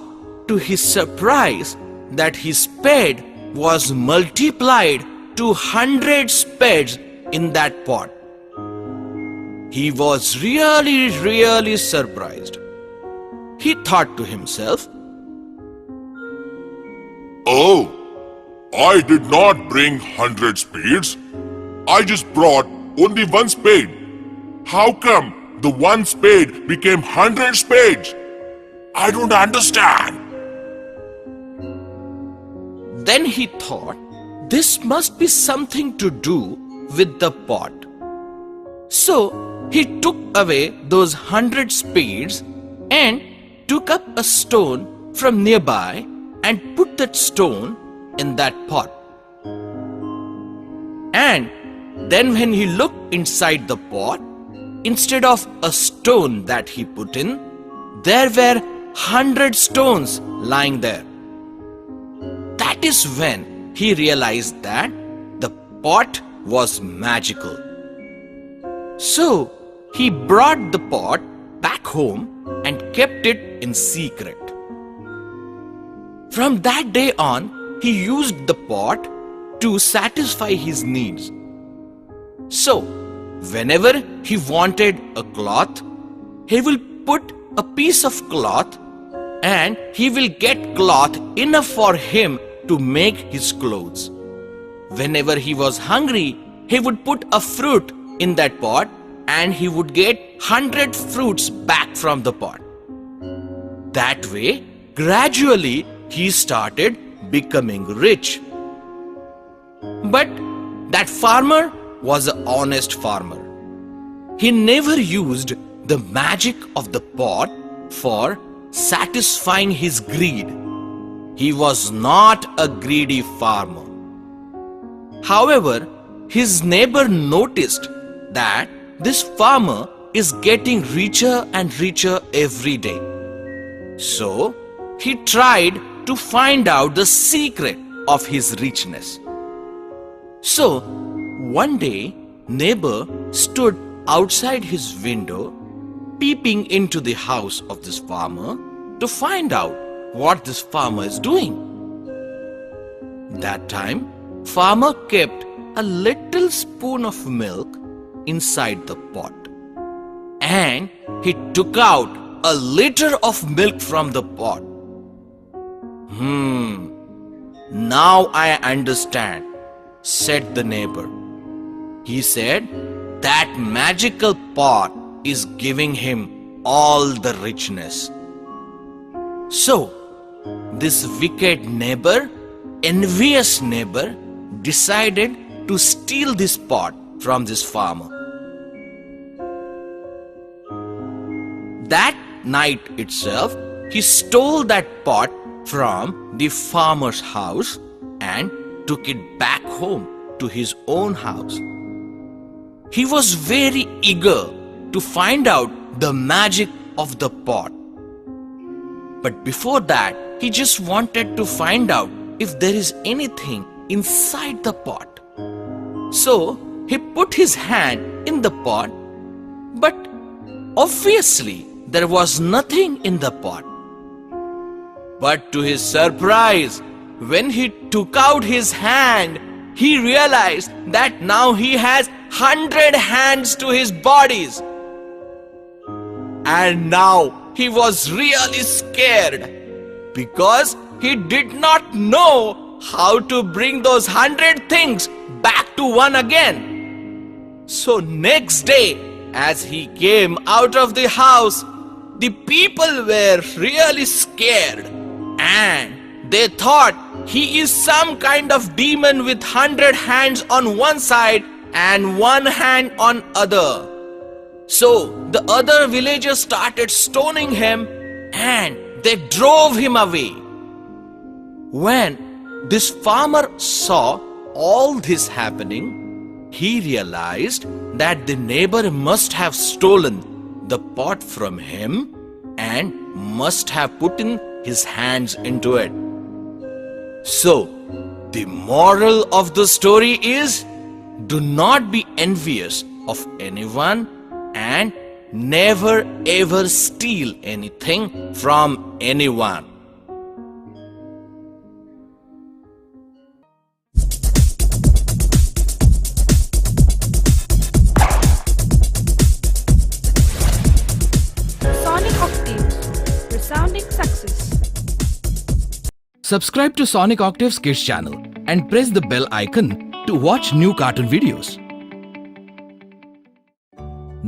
Speaker 1: to his surprise that his spade was multiplied to 100 spades in that pot. He was really surprised. He thought to himself,
Speaker 8: Oh, I did not bring 100 spades. I just brought only one spade. How come the one spade became 100 spades? I don't understand.
Speaker 1: Then he thought this must be something to do with the pot. So he took away those 100 spades and took up a stone from nearby and put that stone in that pot. And then when he looked inside the pot, instead of a stone that he put in, there were 100 stones lying there. That is when he realized that the pot was magical. So he brought the pot back home and kept it in secret. From that day on, he used the pot to satisfy his needs. So, whenever he wanted a cloth, he will put a piece of cloth and he will get cloth enough for him to make his clothes. Whenever he was hungry, he would put a fruit in that pot and he would get 100 fruits back from the pot. That way, gradually, he started becoming rich. But that farmer was an honest farmer. He never used the magic of the pot for satisfying his greed. He was not a greedy farmer. However, his neighbor noticed that this farmer is getting richer and richer every day. So, he tried to find out the secret of his richness. So, one day, neighbor stood outside his window, peeping into the house of this farmer to find out what this farmer is doing. That time, farmer kept a little spoon of milk inside the pot, and he took out a liter of milk from the pot. Now I understand, said the neighbor. He said that magical pot is giving him all the richness. So, this wicked neighbor, envious neighbor, decided to steal this pot from this farmer. That night itself, he stole that pot from the farmer's house and took it back home to his own house. He was very eager to find out the magic of the pot. But before that, he just wanted to find out if there is anything inside the pot. So, he put his hand in the pot, but obviously there was nothing in the pot. But to his surprise, when he took out his hand, he realized that now he has 100 hands to his bodies. And now he was really scared because he did not know how to bring those 100 things back to one again. So next day, as he came out of the house, the people were really scared and they thought he is some kind of demon with 100 hands on one side and one hand on other. So the other villagers started stoning him and they drove him away. When this farmer saw all this happening, he realized that the neighbor must have stolen the pot from him and must have put in his hands into it. So, the moral of the story is, do not be envious of anyone and never ever steal anything from anyone.
Speaker 4: Sonic Octaves, resounding success.
Speaker 1: Subscribe to Sonic Octaves Kids channel and press the bell icon to watch new cartoon videos.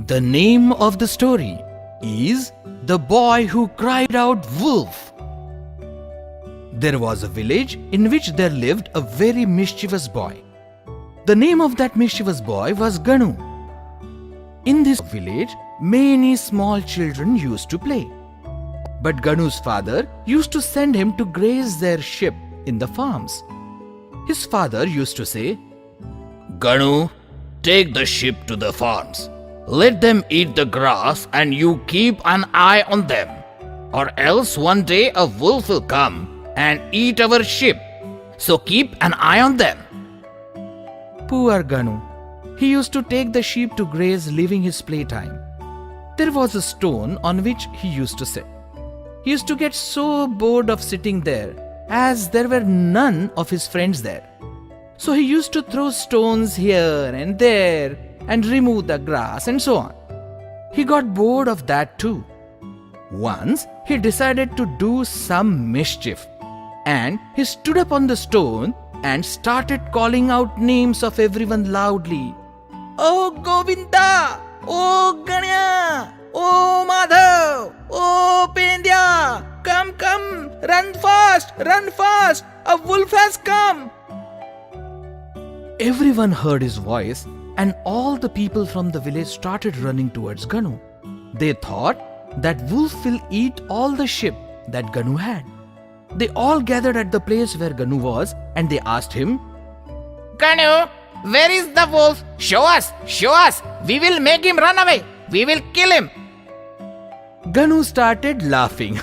Speaker 1: The name of the story is The Boy Who Cried Out Wolf. There was a village in which there lived a very mischievous boy. The name of that mischievous boy was Ganu. In this village, many small children used to play. But Ganu's father used to send him to graze their sheep in the farms. His father used to say, "Ganu, take the sheep to the farms. Let them eat the grass and you keep an eye on them. Or else one day a wolf will come and eat our sheep. So keep an eye on them." Poor Ganu. He used to take the sheep to graze, leaving his playtime. there was a stone on which he used to sit. He used to get so bored of sitting there, as there were none of his friends there. So he used to throw stones here and there and remove the grass and so on. He got bored of that too. Once he decided to do some mischief, and he stood up on the stone and started calling out names of everyone loudly. Oh Govinda! Oh Ganya! Oh Madhav! Oh Pendya! Come, come! Run fast! Run fast! A wolf has come! Everyone heard his voice, and all the people from the village started running towards Ganu. They thought that wolf will eat all the sheep that Ganu had. They all gathered at the place where Ganu was, and they asked him,
Speaker 2: Ganu, where is the wolf? Show us! Show us! We will make him run away! We will kill him!
Speaker 1: Ganu started laughing.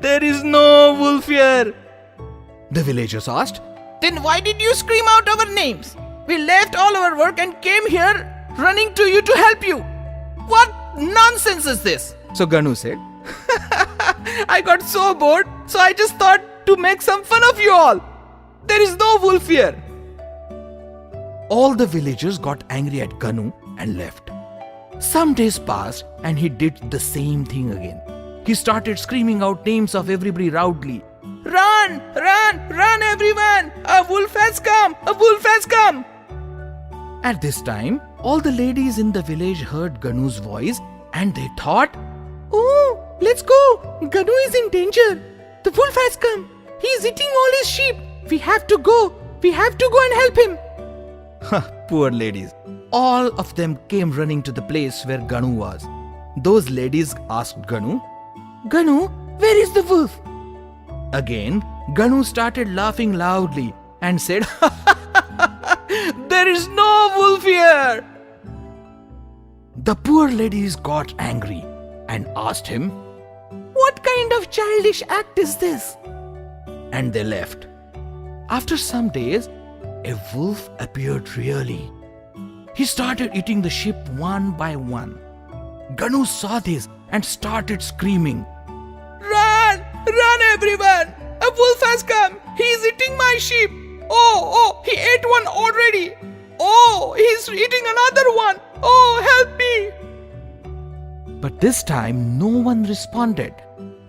Speaker 1: There is no wolf here. The villagers asked,
Speaker 7: Then why did you scream out our names? We left all our work and came here running to you to help you. What nonsense is this?
Speaker 1: So Ganu said, I got so bored, so I just thought to make some fun of you all. There is no wolf here. All the villagers got angry at Ganu and left. Some days passed and he did the same thing again. He started screaming out names of everybody loudly. Run! Run! Run everyone! A wolf has come! A wolf has come! At this time, all the ladies in the village heard Ganu's voice and they thought, Oh, let's go! Ganu is in danger. The wolf has come. He is eating all his sheep. We have to go. We have to go and help him. Poor ladies. All of them came running to the place where Ganu was. Those ladies asked Ganu, Ganu, where is the wolf? Again, Ganu started laughing loudly and said, There is no wolf here. The poor ladies got angry and asked him, What kind of childish act is this? And they left. After some days, a wolf appeared really. He started eating the sheep one by one. Ganu saw this and started screaming, Run! Run everyone! A wolf has come! He is eating my sheep! Oh, he ate one already! Oh, he is eating another one! Oh, help me! But this time no one responded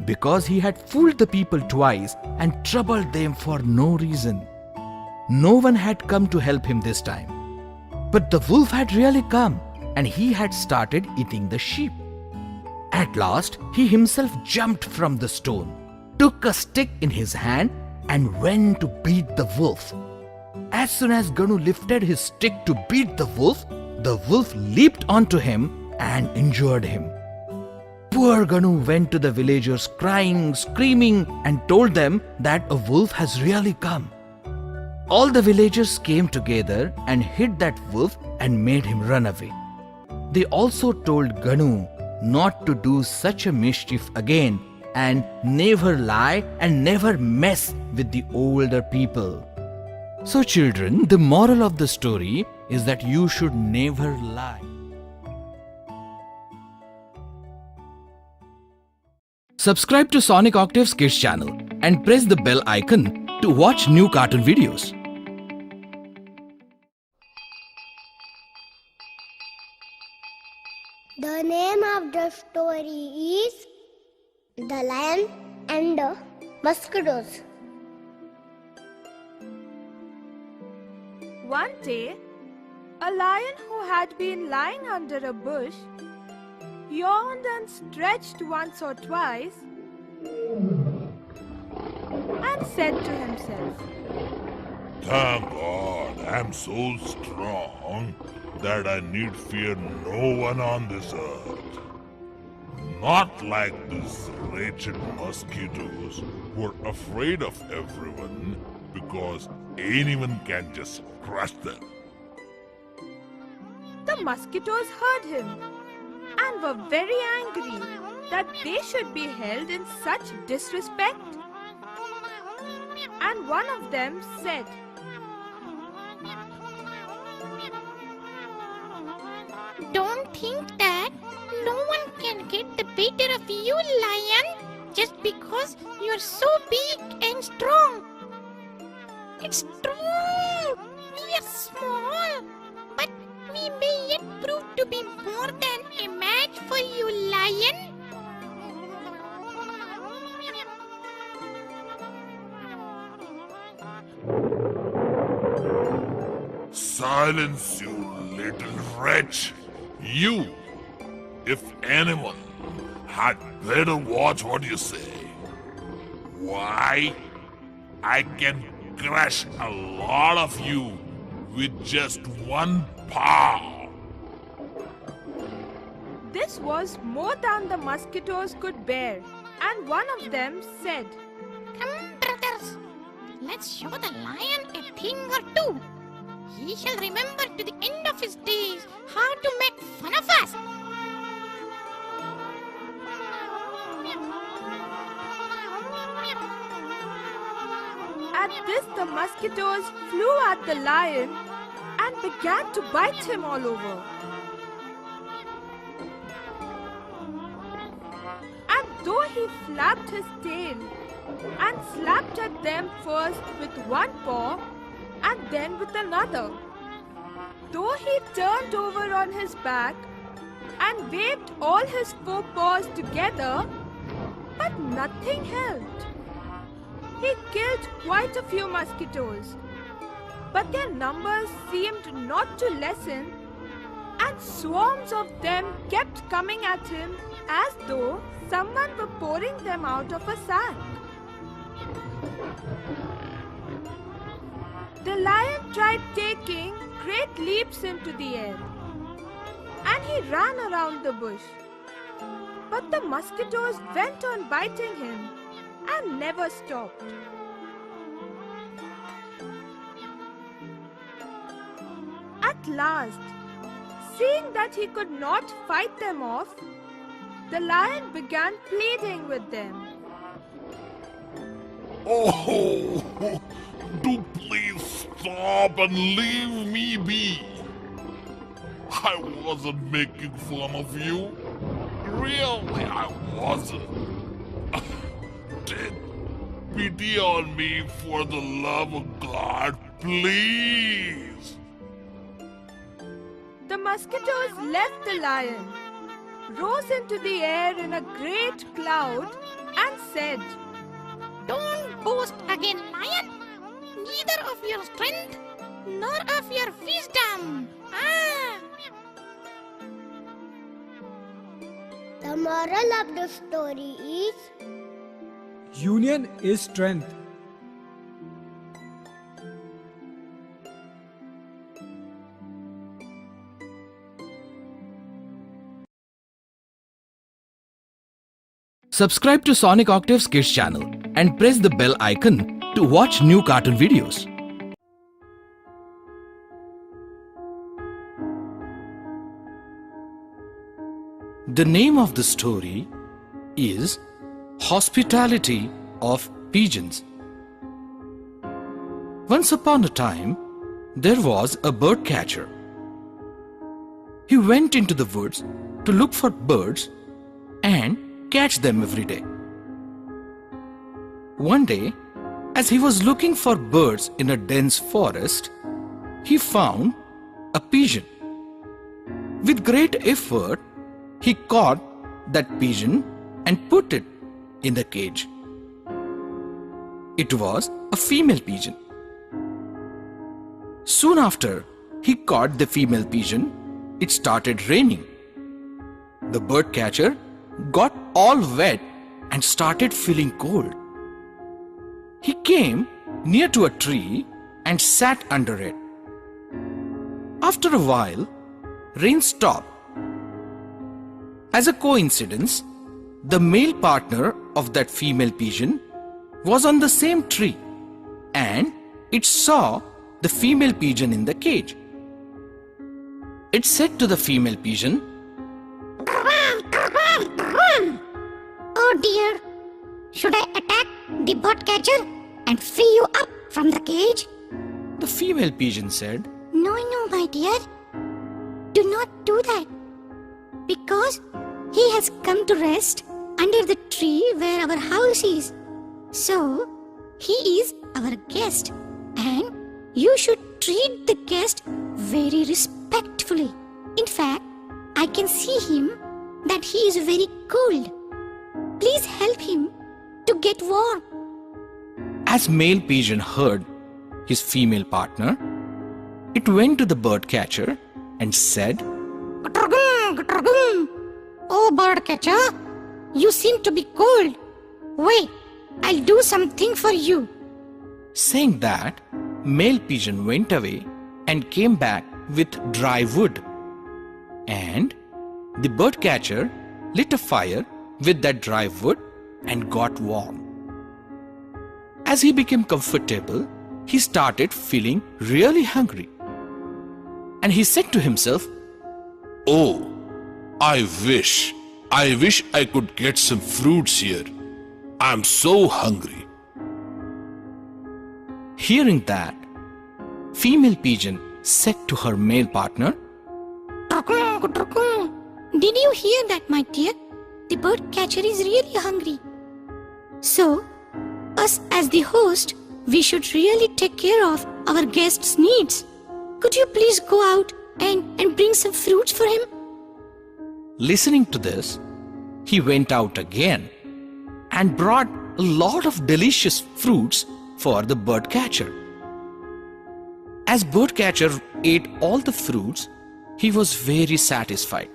Speaker 1: because he had fooled the people twice and troubled them for no reason. No one had come to help him this time. But the wolf had really come and he had started eating the sheep. At last, he himself jumped from the stone, took a stick in his hand and went to beat the wolf. As soon as Ganu lifted his stick to beat the wolf leaped onto him and injured him. Poor Ganu went to the villagers crying, screaming and told them that a wolf has really come. All the villagers came together and hid that wolf and made him run away. They also told Ganu not to do such a mischief again and never lie and never mess with the older people. So children, the moral of the story is that you should never lie. Subscribe to Sonic Octave's Kids channel and press the bell icon to watch new cartoon videos.
Speaker 3: The name of the story is The Lion and the Mosquitoes.
Speaker 4: One day, a lion who had been lying under a bush yawned and stretched once or twice and said to himself,
Speaker 8: Thank God I'm so strong that I need fear no one on this earth. Not like these wretched mosquitoes who are afraid of everyone because anyone can just crush them.
Speaker 4: The mosquitoes heard him and were very angry that they should be held in such disrespect. And one of them said,
Speaker 3: Don't think that no one can get the better of you, lion, just because you're so big and strong. It's true. We are small, but we may yet prove to be more than a match for you, lion.
Speaker 8: Silence, you little wretch. You, if anyone, had better watch what you say. Why? I can crush a lot of you with just one paw.
Speaker 4: This was more than the mosquitoes could bear, and one of them said,
Speaker 3: Come, brothers, let's show the lion a thing or two. He shall remember to the end of his days how to make fun of us.
Speaker 4: At this, the mosquitoes flew at the lion and began to bite him all over. And though he flapped his tail and slapped at them first with one paw and then with another, though he turned over on his back and waved all his four paws together, but nothing helped. He killed quite a few mosquitoes, but their numbers seemed not to lessen, and swarms of them kept coming at him as though someone were pouring them out of a sack. The lion tried taking great leaps into the air, and he ran around the bush. But the mosquitoes went on biting him and never stopped. At last, seeing that he could not fight them off, the lion began pleading with them.
Speaker 8: Oh, do please stop and leave me be. I wasn't making fun of you. Really, I wasn't. Take pity on me for the love of God, please.
Speaker 4: The mosquitoes left the lion, rose into the air in a great cloud, and said,
Speaker 3: Don't boast again, lion, neither of your strength nor of your wisdom.
Speaker 10: The moral of the story is
Speaker 5: Union is strength.
Speaker 1: Subscribe to Sonic Octave's Kids channel and press the bell icon to watch new cartoon videos. The name of the story is Hospitality of Pigeons. Once upon a time, there was a bird catcher. He went into the woods to look for birds and catch them every day. One day, as he was looking for birds in a dense forest, he found a pigeon. With great effort, he caught that pigeon and put it in the cage. It was a female pigeon. Soon after he caught the female pigeon, it started raining. The bird catcher got all wet and started feeling cold. He came near to a tree and sat under it. After a while, rain stopped. As a coincidence, the male partner of that female pigeon was on the same tree, and it saw the female pigeon in the cage. It said to the female pigeon,
Speaker 3: Oh dear, should I attack the bird catcher and free you up from the cage?
Speaker 1: The female pigeon said,
Speaker 3: No, my dear. do not do that, because he has come to rest under the tree where our house is. So, he is our guest, and you should treat the guest very respectfully. In fact, I can see him that he is very cold. Please help him to get warm.
Speaker 1: As male pigeon heard his female partner, it went to the bird catcher and said,
Speaker 3: Oh, bird catcher, you seem to be cold. Wait, I'll do something for you.
Speaker 1: Saying that, male pigeon went away and came back with dry wood. And the bird catcher lit a fire with that dry wood and got warm. As he became comfortable, he started feeling really hungry. And he said to himself,
Speaker 8: Oh, I wish I could get some fruits here. I'm so hungry.
Speaker 1: Hearing that, female pigeon said to her male partner,
Speaker 3: Did you hear that, my dear? The bird catcher is really hungry. So, us as the host, we should really take care of our guest's needs. Could you please go out and bring some fruits for him?
Speaker 1: Listening to this, he went out again and brought a lot of delicious fruits for the bird catcher. As bird catcher ate all the fruits, he was very satisfied.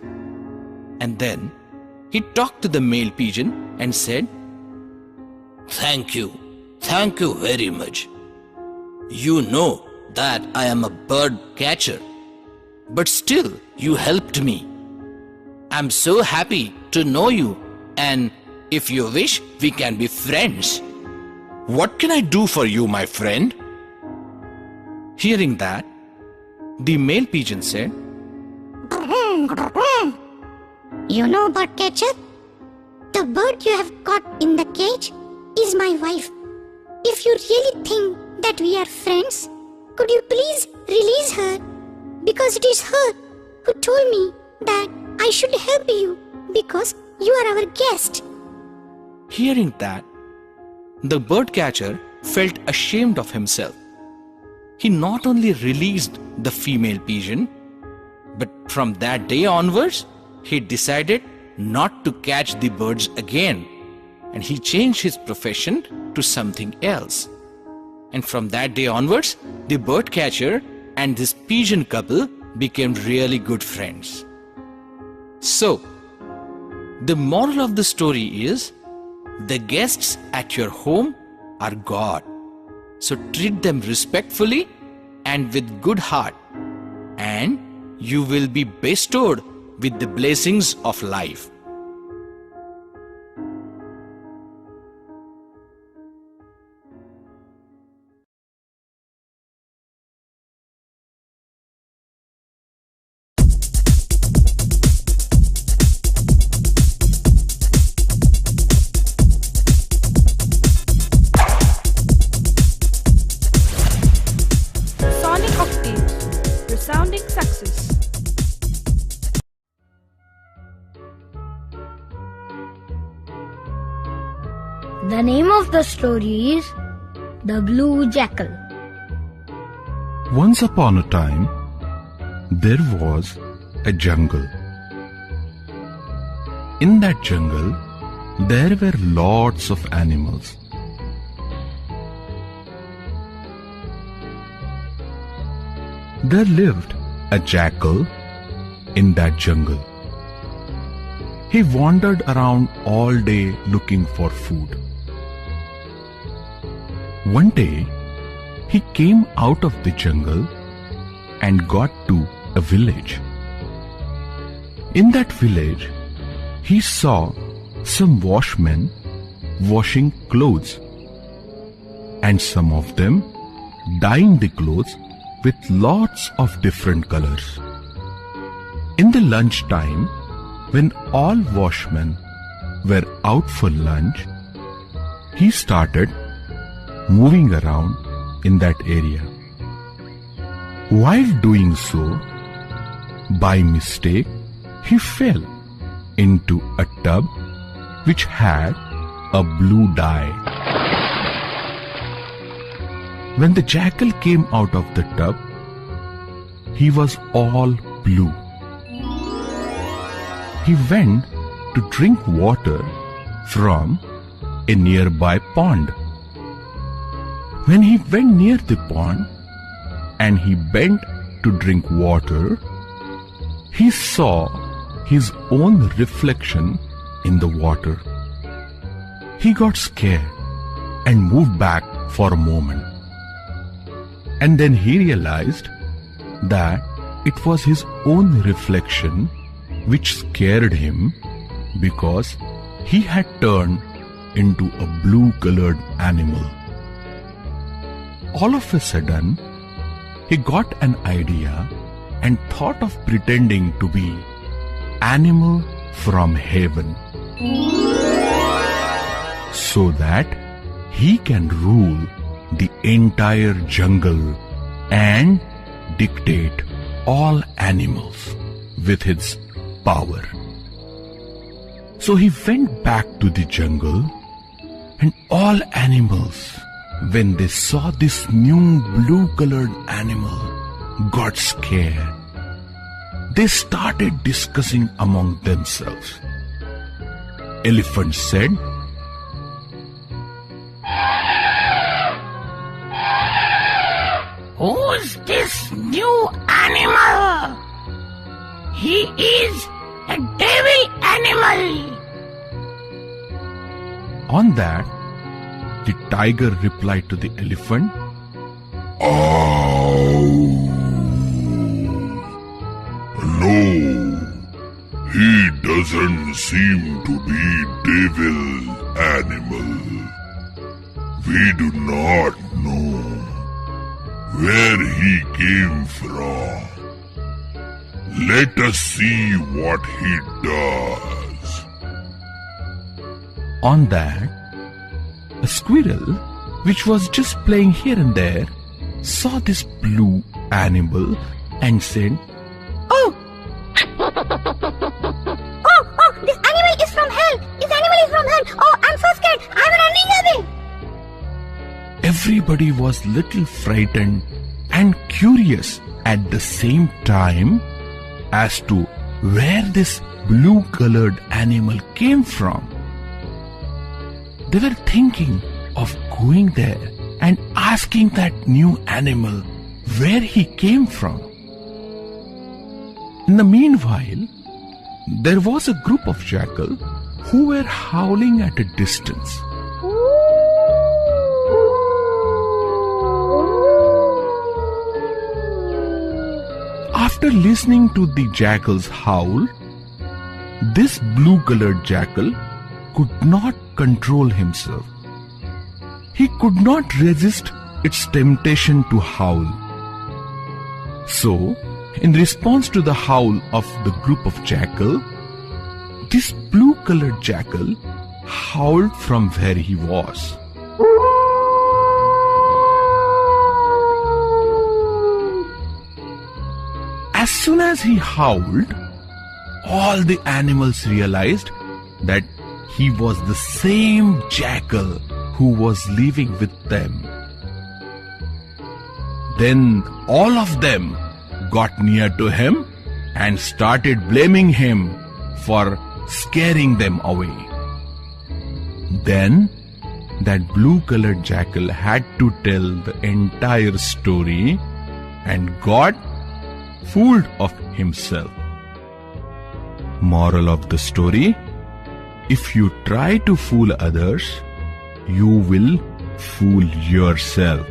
Speaker 1: And then he talked to the male pigeon and said,
Speaker 2: Thank you very much. You know that I am a bird catcher, but still you helped me. I'm so happy to know you, and if you wish, we can be friends.
Speaker 8: What can I do for you, my friend?
Speaker 1: Hearing that, the male pigeon said,
Speaker 3: You know, bird catcher, the bird you have caught in the cage is my wife. If you really think that we are friends, could you please release her? Because it is her who told me that I should help you because you are our guest.
Speaker 1: Hearing that, the bird catcher felt ashamed of himself. He not only released the female pigeon, but from that day onwards, he decided not to catch the birds again, and he changed his profession to something else. And from that day onwards, the bird catcher and this pigeon couple became really good friends. So, the moral of the story is, the guests at your home are God. So treat them respectfully and with good heart, and you will be bestowed with the blessings of life.
Speaker 4: Sonic Octaves, resounding success.
Speaker 10: The name of the story is The Blue Jackal.
Speaker 8: Once upon a time, there was a jungle. In that jungle, there were lots of animals. There lived a jackal in that jungle. He wandered around all day looking for food. One day, he came out of the jungle and got to a village. In that village, he saw some washmen washing clothes, and some of them dyeing the clothes with lots of different colors. In the lunch time, when all washmen were out for lunch, he started moving around in that area. While doing so, by mistake, he fell into a tub which had a blue dye. When the jackal came out of the tub, he was all blue. He went to drink water from a nearby pond. When he went near the pond and he bent to drink water, he saw his own reflection in the water. He got scared and moved back for a moment. And then he realized that it was his own reflection which scared him because he had turned into a blue-colored animal. All of a sudden, he got an idea and thought of pretending to be animal from heaven so that he can rule the entire jungle and dictate all animals with his power. So he went back to the jungle, and all animals, when they saw this new blue-colored animal, got scared. They started discussing among themselves. Elephant said,
Speaker 2: Who's this new animal? He is a devil animal.
Speaker 8: On that, the tiger replied to the elephant,
Speaker 11: No, he doesn't seem to be devil animal. We do not know where he came from. Let us see what he does.
Speaker 8: On that, a squirrel, which was just playing here and there, saw this blue animal and said,
Speaker 3: Oh, this animal is from hell. This animal is from hell. Oh, I'm so scared. I'm running away.
Speaker 8: Everybody was little frightened and curious at the same time as to where this blue-colored animal came from. They were thinking of going there and asking that new animal where he came from. In the meanwhile, there was a group of jackals who were howling at a distance. After listening to the jackal's howl, this blue-colored jackal could not control himself. He could not resist its temptation to howl. So, in response to the howl of the group of jackal, this blue-colored jackal howled from where he was. As soon as he howled, all the animals realized that he was the same jackal who was living with them. Then all of them got near to him and started blaming him for scaring them away. Then that blue-colored jackal had to tell the entire story and got fooled of himself. Moral of the story: if you try to fool others, you will fool yourself.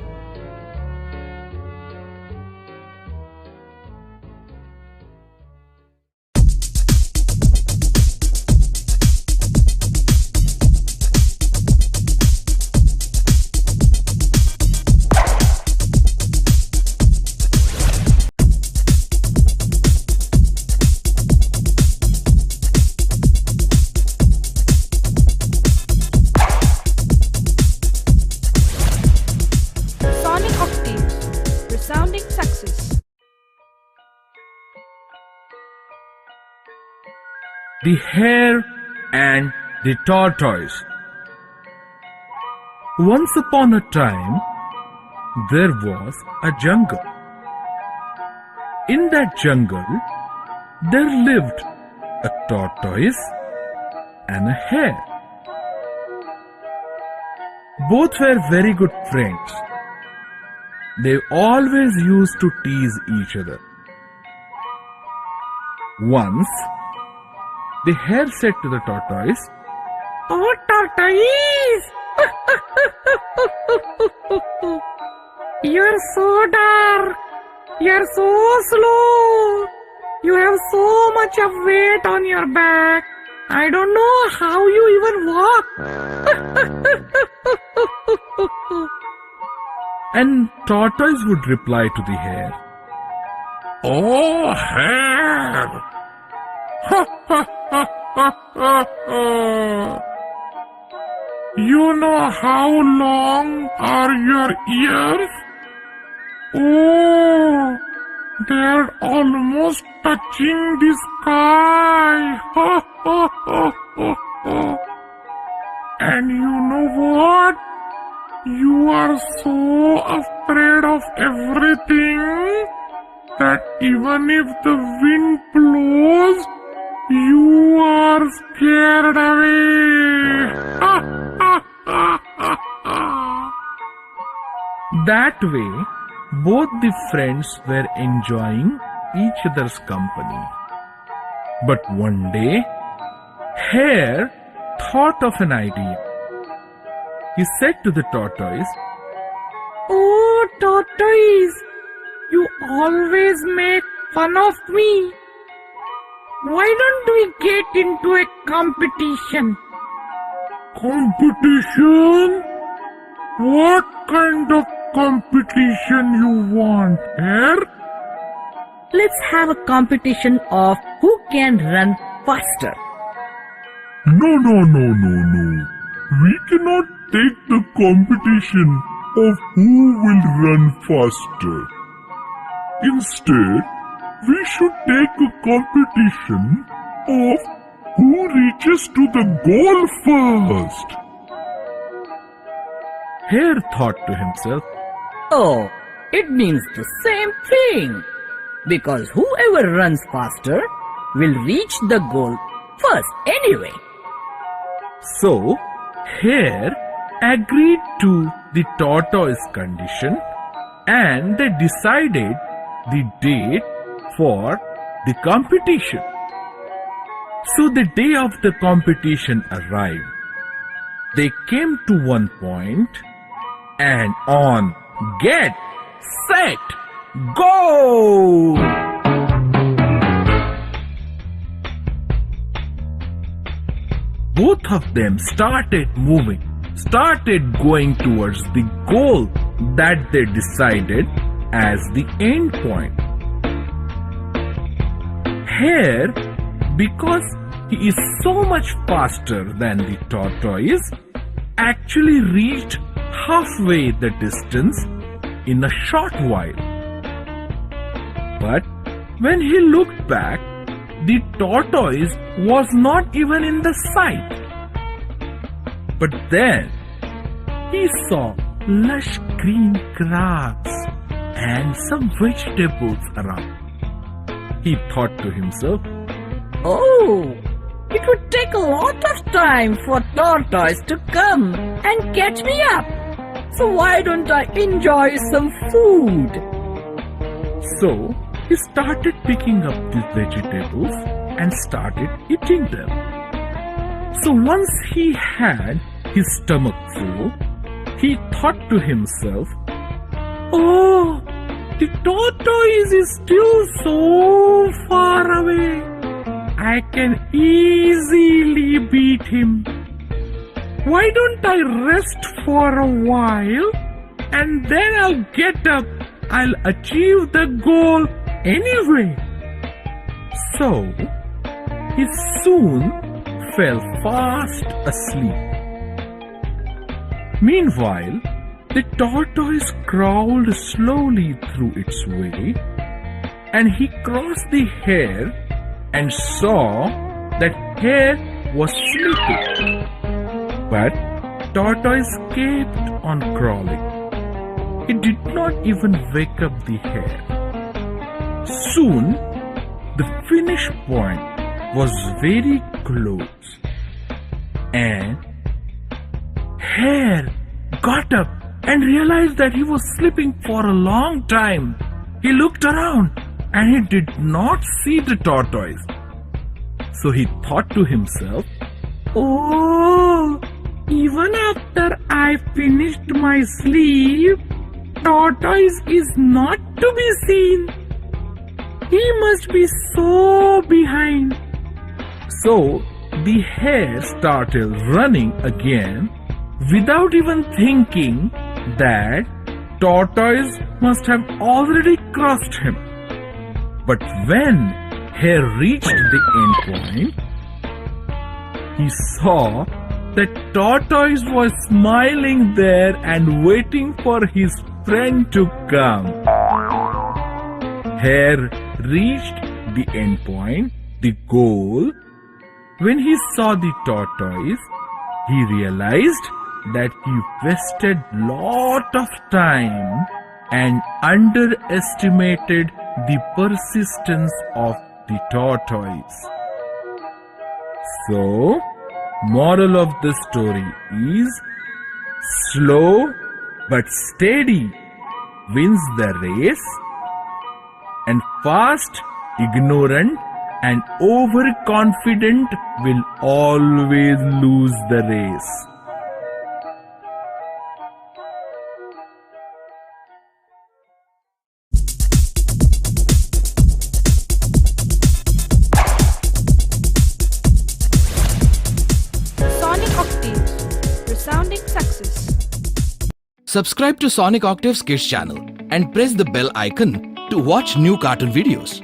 Speaker 1: the Hare and the Tortoise. Once upon a time, there was a jungle. In that jungle, there lived a tortoise and a hare. Both were very good friends. They always used to tease each other. Once, the hare said to the tortoise,
Speaker 7: Oh, tortoise! You're so dark. You're so slow. You have so much of weight on your back. I don't know how you even walk.
Speaker 1: and tortoise would reply to the hare,
Speaker 8: Oh, hare! You know how long are your ears? Oh, they're almost touching the sky. And you know what? You are so afraid of everything that even if the wind blows, you are scared away.
Speaker 1: That way, both the friends were enjoying each other's company. But one day, Hare thought of an idea. He said to the tortoise,
Speaker 7: Oh, tortoise, you always make fun of me. Why don't we get into a competition?
Speaker 8: Competition? What kind of competition you want, hare?
Speaker 7: Let's have a competition of who can run faster.
Speaker 8: No. We cannot take the competition of who will run faster. Instead, we should take a competition of who reaches to the goal first.
Speaker 1: Hare thought to himself,
Speaker 7: Oh, it means the same thing. Because whoever runs faster will reach the goal first anyway.
Speaker 1: So, Hare agreed to the tortoise condition and they decided the date for the competition. So the day of the competition arrived. They came to one point and on get, set, go! Both of them started moving, started going towards the goal that they decided as the end point. Hare, because he is so much faster than the tortoise, actually reached halfway the distance in a short while. But when he looked back, the tortoise was not even in the sight. But then he saw lush green grass and some vegetables around. He thought to himself,
Speaker 7: Oh, it would take a lot of time for tortoise to come and catch me up. So why don't I enjoy some food?
Speaker 1: So he started picking up the vegetables and started eating them. So once he had his stomach full, he thought to himself, Oh, the tortoise is still so far away. I can easily beat him. Why don't I rest for a while and then I'll get up. I'll achieve the goal anyway. So he soon fell fast asleep. Meanwhile, the tortoise crawled slowly through its way and he crossed the hare and saw
Speaker 8: that Hare was sleeping. But Tortoise kept on crawling. He did not even wake up the Hare. Soon, the finish point was very close, and Hare got up and realized that he was sleeping for a long time. He looked around and he did not see the tortoise. So he thought to himself, "Oh, even after I finished my sleep, tortoise is not to be seen. He must be so behind." So the Hare started running again without even thinking that tortoise must have already crossed him. But when Hare reached the end point, he saw that tortoise was smiling there and waiting for his friend to come. Hare reached the end point, the goal. When he saw the tortoise, he realized that he wasted lot of time and underestimated the persistence of the tortoise. So, moral of the story is, slow but steady wins the race, and fast, ignorant and overconfident will always lose the race.
Speaker 4: Sonic Octaves, resounding success.
Speaker 1: Subscribe to Sonic Octaves Kids channel and press the bell icon to watch new cartoon videos.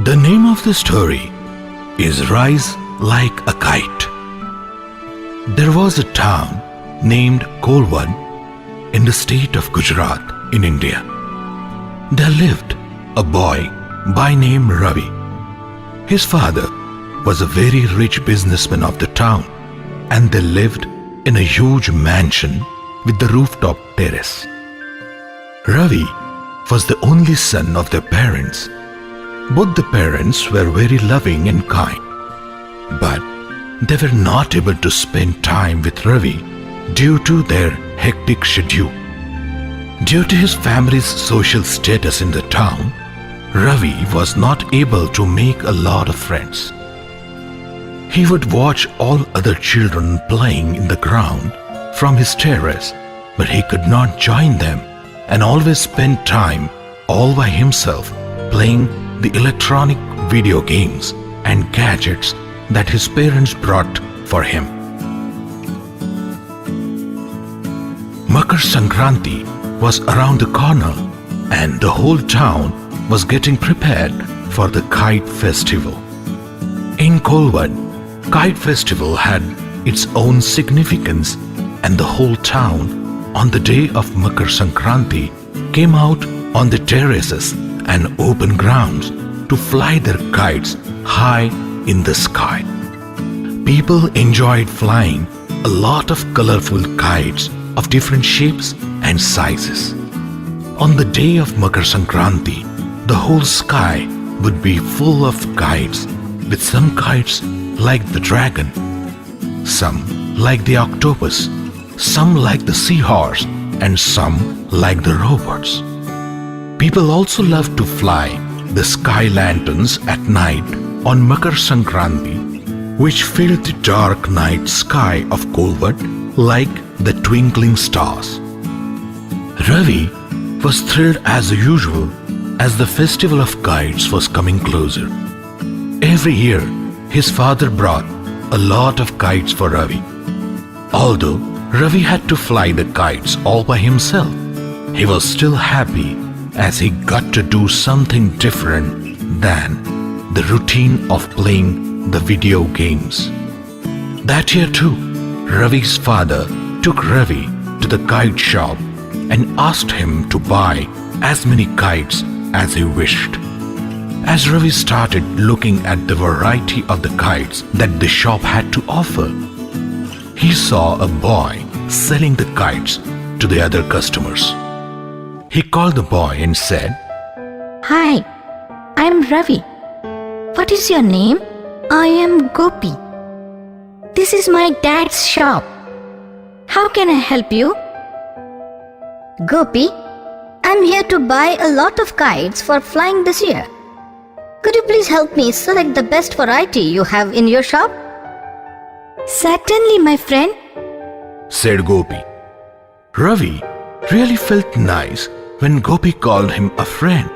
Speaker 1: The name of the story is Rise Like a Kite. There was a town named Kolwad in the state of Gujarat in India. There lived a boy by name Ravi. His father was a very rich businessman of the town, and they lived in a huge mansion with the rooftop terrace. Ravi was the only son of their parents. Both the parents were very loving and kind, but they were not able to spend time with Ravi due to their hectic schedule. Due to his family's social status in the town, Ravi was not able to make a lot of friends. He would watch all other children playing in the ground from his terrace, but he could not join them and always spend time all by himself playing the electronic video games and gadgets that his parents brought for him. Makar Sankranti was around the corner, and the whole town was getting prepared for the Kite Festival. In Kolwad, Kite Festival had its own significance, and the whole town on the day of Makar Sankranti came out on the terraces and open grounds to fly their kites high in the sky. People enjoyed flying a lot of colorful kites of different shapes and sizes. On the day of Makar Sankranti, the whole sky would be full of kites, with some kites like the dragon, some like the octopus, some like the seahorse, and some like the robots. People also love to fly the sky lanterns at night on Makar Sankranti, which filled the dark night sky of Kolwad like the twinkling stars. Ravi was thrilled as usual as the festival of kites was coming closer. Every year, his father brought a lot of kites for Ravi. Although Ravi had to fly the kites all by himself, he was still happy as he got to do something different than the routine of playing the video games. That year too, Ravi's father took Ravi
Speaker 8: to the kite shop and asked him to buy as many kites as he wished. As Ravi started looking at the variety of the kites that the shop had to offer, he saw a boy selling the kites to the other customers. He called the boy and said,
Speaker 9: Hi, I'm Ravi. What is your name? I am Gopi. This is my dad's shop. How can I help you?
Speaker 10: Gopi, I'm here to buy a lot of kites for flying this year. Could you please help me select the best variety you have in your shop?
Speaker 9: Certainly, my friend.
Speaker 8: said Gopi. Ravi really felt nice when Gopi called him a friend,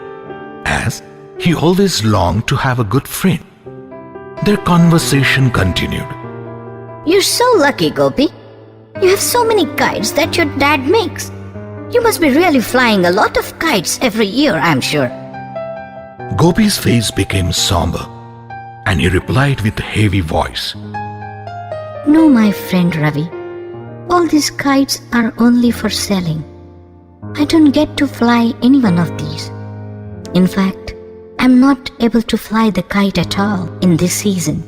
Speaker 8: as he always longed to have a good friend. Their conversation continued.
Speaker 10: You're so lucky, Gopi. You have so many kites that your dad makes. You must be really flying a lot of kites every year, I'm sure.
Speaker 8: Gopi's face became somber, and he replied with a heavy voice.
Speaker 10: No, my friend Ravi. All these kites are only for selling. I don't get to fly any one of these. In fact, I'm not able to fly the kite at all in this season,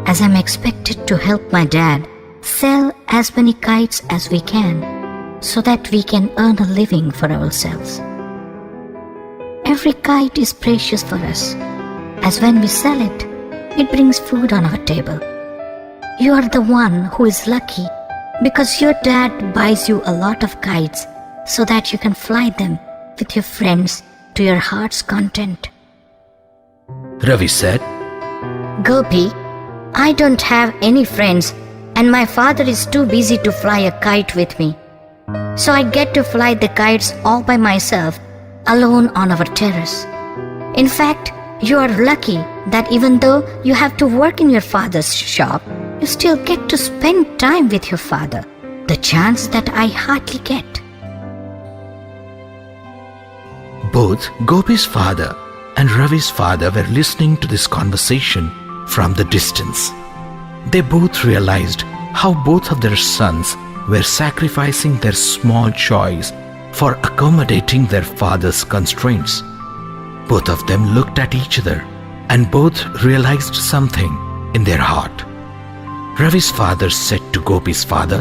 Speaker 10: as I'm expected to help my dad sell as many kites as we can, so that we can earn a living for ourselves. Every kite is precious for us, as when we sell it, it brings food on our table. You are the one who is lucky because your dad buys you a lot of kites so that you can fly them with your friends to your heart's content.
Speaker 8: Ravi said,
Speaker 10: Gopi, I don't have any friends and my father is too busy to fly a kite with me. So I get to fly the kites all by myself, alone on our terrace. In fact, you are lucky that even though you have to work in your father's shop, you still get to spend time with your father, the chance that I hardly get.
Speaker 8: Both Gopi's father and Ravi's father were listening to this conversation from the distance. They both realized how both of their sons were sacrificing their small joys for accommodating their father's constraints. Both of them looked at each other and both realized something in their heart. Ravi's father said to Gopi's father,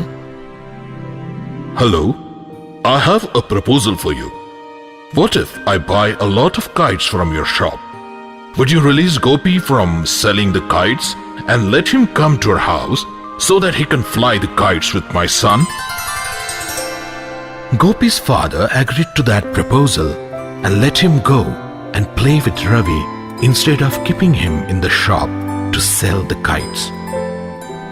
Speaker 11: Hello, I have a proposal for you. What if I buy a lot of kites from your shop? Would you release Gopi from selling the kites and let him come to our house so that he can fly the kites with my son?
Speaker 8: Gopi's father agreed to that proposal and let him go and play with Ravi instead of keeping him in the shop to sell the kites.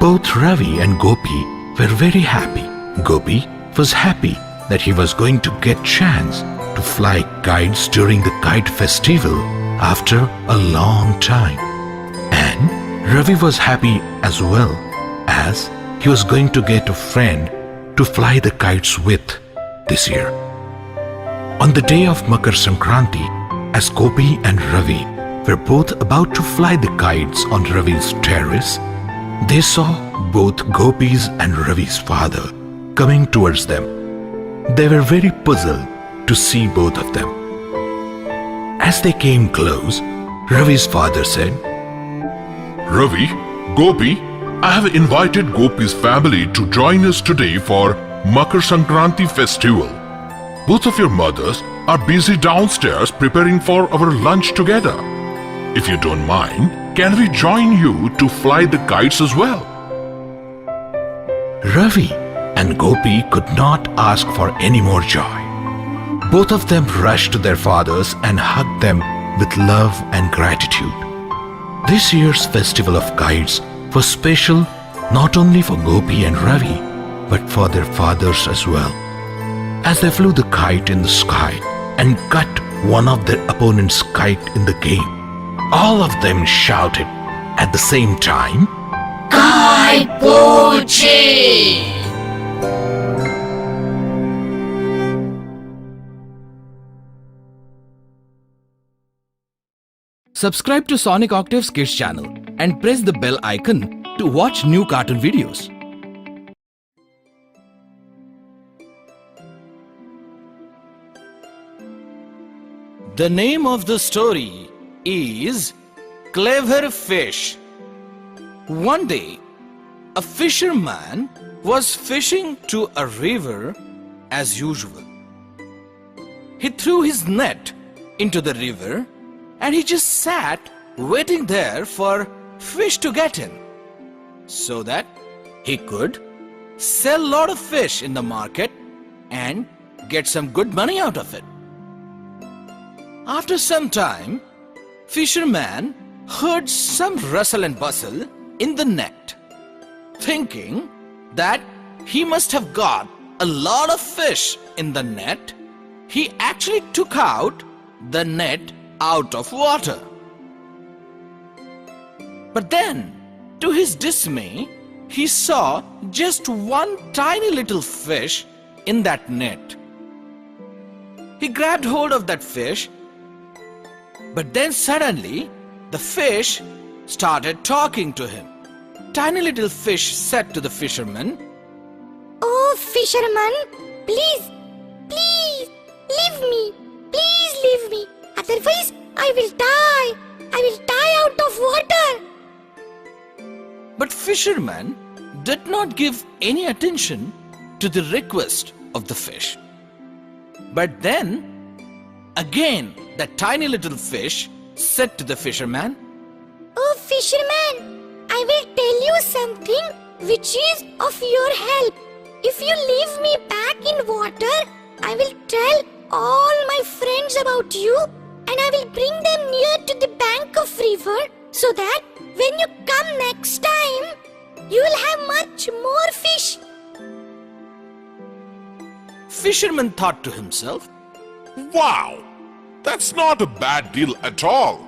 Speaker 8: Both Ravi and Gopi were very happy. Gopi was happy that he was going to get chance to fly kites during the kite festival after a long time. And Ravi was happy as well, as he was going to get a friend to fly the kites with this year. On the day of Makar Sankranti, as Gopi and Ravi were both about to fly the kites on Ravi's terrace, they saw both Gopi's and Ravi's father coming towards them. They were very puzzled to see both of them. As they came close, Ravi's father said,
Speaker 11: Ravi, Gopi, I have invited Gopi's family to join us today for Makar Sankranti festival. Both of your mothers are busy downstairs preparing for our lunch together. If you don't mind, can we join you to fly the kites as well?
Speaker 8: Ravi and Gopi could not ask for any more joy. Both of them rushed to their fathers and hugged them with love and gratitude. This year's festival of kites was special not only for Gopi and Ravi, but for their fathers as well. As they flew the kite in the sky and cut one of their opponent's kite in the game, all of them shouted at the same time,
Speaker 7: Kite Pochi!
Speaker 1: Subscribe to Sonic Octave's Kids channel and press the bell icon to watch new cartoon videos. The name of the story is Clever Fish. One day, a fisherman was fishing to a river as usual. He threw his net into the river and he just sat waiting there for fish to get in so that he could sell a lot of fish in the market and get some good money out of it. After some time, fisherman heard some rustle and bustle in the net. Thinking that he must have got a lot of fish in the net, he actually took out the net out of water. But then, to his dismay, he saw just one tiny little fish in that net. He grabbed hold of that fish, but then suddenly the fish started talking to him. Tiny little fish said to the fisherman,
Speaker 3: Oh, fisherman, please, please, leave me. Please leave me. Otherwise, I will die. I will die out of water.
Speaker 1: but fisherman did not give any attention to the request of the fish. But then, again, that tiny little fish said to the fisherman,
Speaker 3: Oh, fisherman, I will tell you something which is of your help. If you leave me back in water, I will tell all my friends about you and I will bring them near to the bank of river so that when you come next time, you will have much more fish.
Speaker 1: Fisherman thought to himself,
Speaker 11: Wow! That's not a bad deal at all.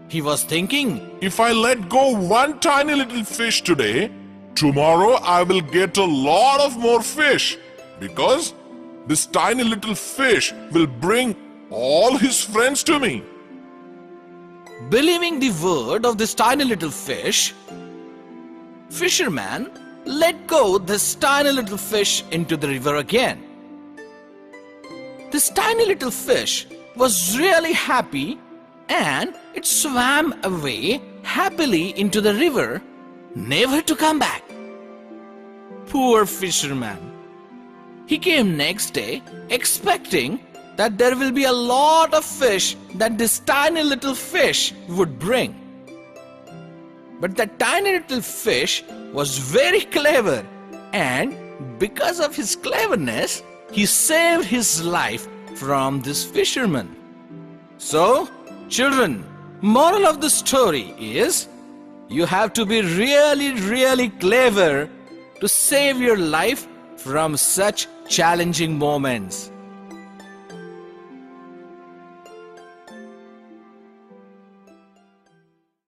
Speaker 1: he was thinking,
Speaker 11: If I let go one tiny little fish today, tomorrow I will get a lot of more fish because this tiny little fish will bring all his friends to me.
Speaker 1: believing the word of this tiny little fish, fisherman let go this tiny little fish into the river again. This tiny little fish was really happy and it swam away happily into the river, never to come back. Poor fisherman. He came next day expecting that there will be a lot of fish that this tiny little fish would bring. But that tiny little fish was very clever, and because of his cleverness, he saved his life from this fisherman. So, children, moral of the story is, you have to be really, really clever to save your life from such challenging moments.